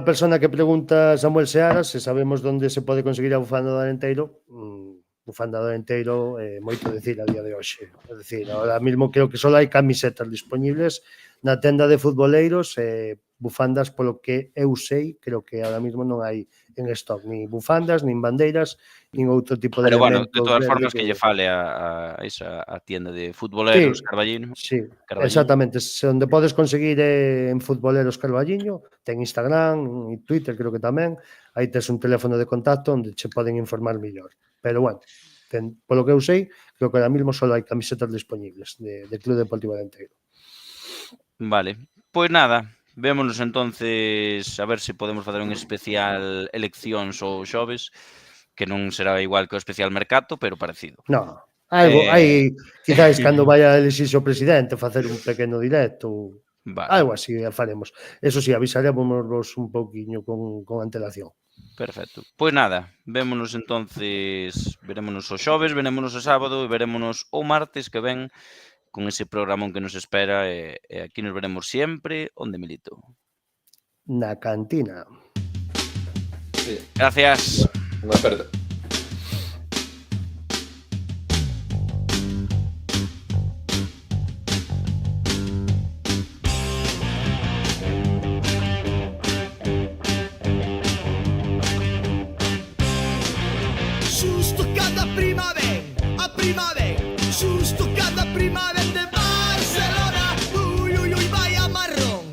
persona que pregunta, Samuel Searas, se sabemos onde se pode conseguir a bufanda do Arenteiro. Bufanda do Arenteiro, moito decir a día de hoxe. É dicir, ahora mesmo creo que só hai camisetas disponibles na tenda de futboleiros e bufandas, polo que eu sei, creo que ahora mesmo non hai en stock ni bufandas, nin bandeiras, nin outro tipo de elemento. Pero bueno, de todas formas que lle fale a tienda de futboleros Carballiño. Sí, exactamente. Onde podes conseguir en Futboleros Carballiño, ten Instagram e Twitter, creo que tamén. Aí tes un teléfono de contacto onde che poden informar mellor. Pero bueno, polo que eu sei, creo que ahora mesmo só hai camisetas disponibles de Club Deportivo Arenteiro. Vale, pois nada, vémonos entonces a ver se podemos facer un especial eleccións ou xoves, que non será igual que o especial mercato, pero parecido. No, hai quizás cando vaya a elixirse o presidente facer un pequeno directo, algo así faremos. Eso sí, avisaremos un pouquiño con antelación. Perfecto. Pois nada, vémonos entonces, verémonos o xoves, verémonos o sábado e verémonos o martes que ven con ese programón que nos espera e aquí nos veremos sempre onde milito. Na cantina. Sí. Gracias. Unha aperta. Xusto cada primavera, a primavera, xusto cada primavera de Barcelona. Ui, ui, ui, vaya marrón,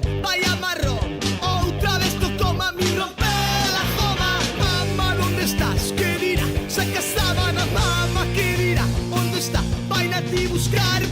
outra vez tocou a mi romper la joma. Mamá, ¿dónde estás? ¿Qué dirá? Saca sábana, mamá, ¿qué dirá? ¿Dónde está? Vaina a ti buscar,